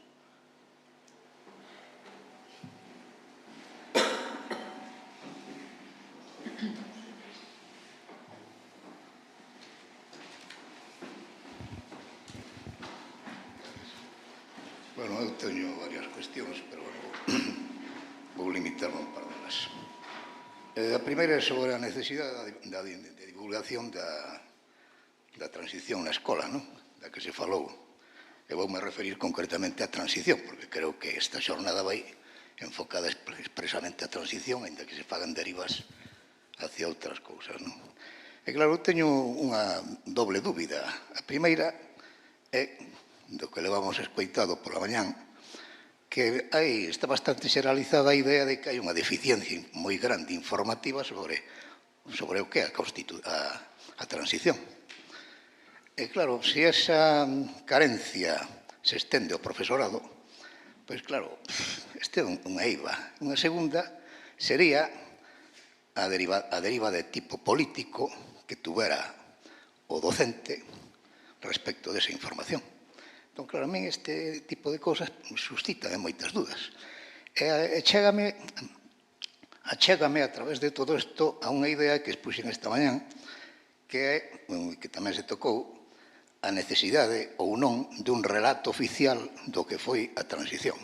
Bueno, eu teño varias cuestións, pero vou limitarme a un par delas. A primeira é sobre a necesidade de divulgación da transición na escola, da que se falou. E voume referir concretamente á transición, porque creo que esta xornada vai enfocada expresamente á transición, ainda que se fagan derivas hacia outras cousas. E claro, eu teño unha doble dúbida. A primeira é do que levamos escoitado pola mañán, que está bastante xeralizada a idea de que hai unha deficiencia moi grande informativa sobre sobre o que é a transición. E claro, se esa carencia se estende ao profesorado, pois claro, este é unha eiva. Unha segunda sería a deriva de tipo político que tuvera o docente respecto desa información. Entón, claro, a mí este tipo de cousas suscita moitas dudas. E achégame a través de todo isto a unha idea que expuxen esta mañán, que tamén se tocou, a necesidade ou non dun relato oficial do que foi a transición.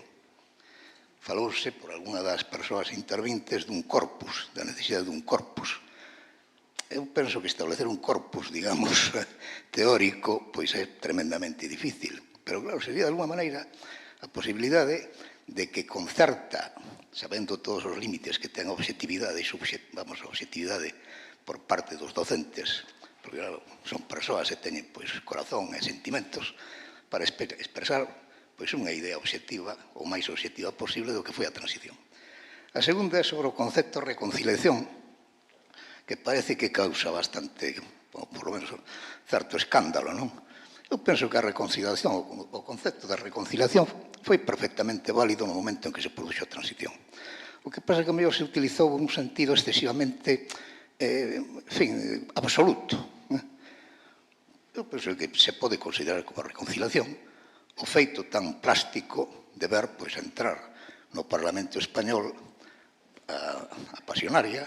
Falouse por algunha das persoas intervintes dun corpus, da necesidade dun corpus. Eu penso que establecer un corpus, digamos, teórico, pois é tremendamente difícil. Pero, claro, sería de alguma maneira a posibilidade de que concerta, sabendo todos os límites que ten a objetividade e objetividade por parte dos docentes, porque claro, son persoas que teñen corazón e sentimentos, para expresar unha idea obxectiva, o máis obxectiva posible do que foi a transición. A segunda é sobre o concepto de reconciliación, que parece que causa bastante, por lo menos, certo escándalo, non? Eu penso que a reconciliación, o concepto de reconciliación, foi perfectamente válido no momento en que se produxo a transición. O que pasa é que a mellor se utilizou un sentido excesivamente absoluto. Eu penso que se pode considerar como reconciliación o feito tan plástico de ver entrar no Parlamento Español a pasionaria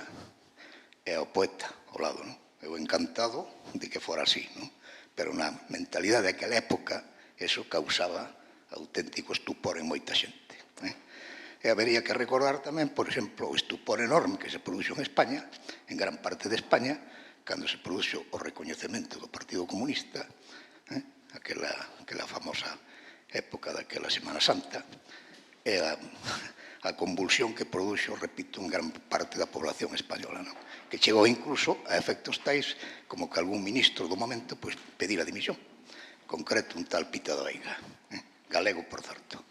e ao poeta ao lado. Eu encantado de que fora así, pero na mentalidade daquela época eso causaba auténtico estupor en moita xente. E habería que recordar tamén, por exemplo, o estupor enorme que se produxo en España, en gran parte de España, cando se produxo o recoñecemento do Partido Comunista, aquela famosa época daquela Semana Santa, e a convulsión que produxo, repito, en gran parte da población española, que chegou incluso a efectos tais como que algún ministro do momento pedir a dimisión, concreto un tal Pita da Veiga, galego, por certo.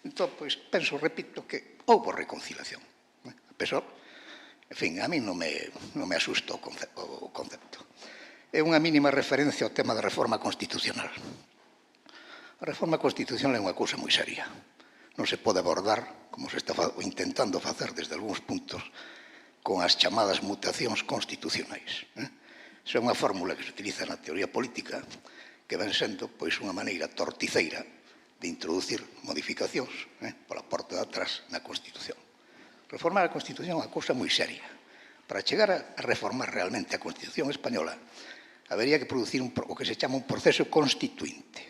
Entón, penso, repito, que houve reconciliación. A pesar, en fin, a mí non me asusta o concepto. É unha mínima referencia ao tema da reforma constitucional. A reforma constitucional é unha cousa moi seria. Non se pode abordar, como se está intentando facer desde algúns puntos, con as chamadas mutacións constitucionais. Esa é unha fórmula que se utiliza na teoría política que ven sendo unha maneira torticeira de introducir modificacións pola porta de atrás na Constitución. Reformar a Constitución é unha cousa moi seria. Para chegar a reformar realmente a Constitución española, habería que producir o que se chama un proceso constituinte.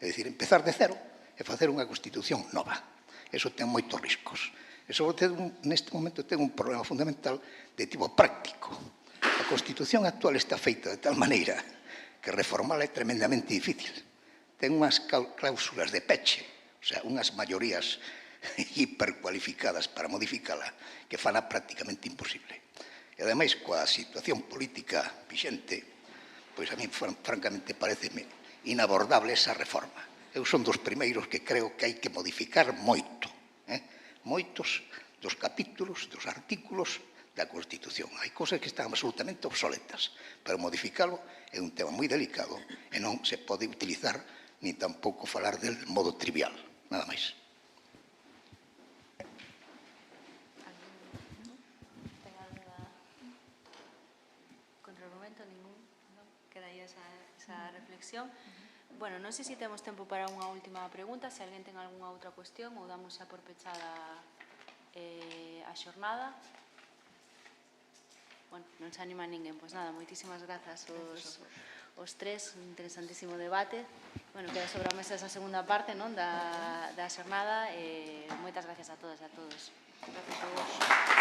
É dicir, empezar de cero e facer unha Constitución nova. Eso ten moitos riscos. E sobre todo, neste momento, ten un problema fundamental de tipo práctico. A Constitución actual está feita de tal maneira que reformala é tremendamente difícil. Ten unhas cláusulas de peche, o sea, unhas maiorías hipercualificadas para modificala que fana prácticamente imposible. E, ademais, coa situación política vixente, pois a mí, francamente, pareceme inabordable esa reforma. Eu son dos primeiros que creo que hai que modificar moito, moitos dos capítulos, dos artículos da Constitución. Hai cousas que están absolutamente obsoletas, pero modificalo é un tema moi delicado e non se pode utilizar ni tampouco falar del modo trivial, nada máis. ¿Ten alguna contraargumento? Ningún? Queda aí esa reflexión. Bueno, non sei se temos tempo para unha última pregunta, se alguén ten algunha outra cuestión ou damos xa por pechada a xornada. Bueno, non se anima ninguén. Pois nada, moitísimas grazas os tres, un interesantísimo debate. Bueno, queda sobre a mesa esa segunda parte da xornada. Moitas gracias a todas e a todos. Gracias a vos.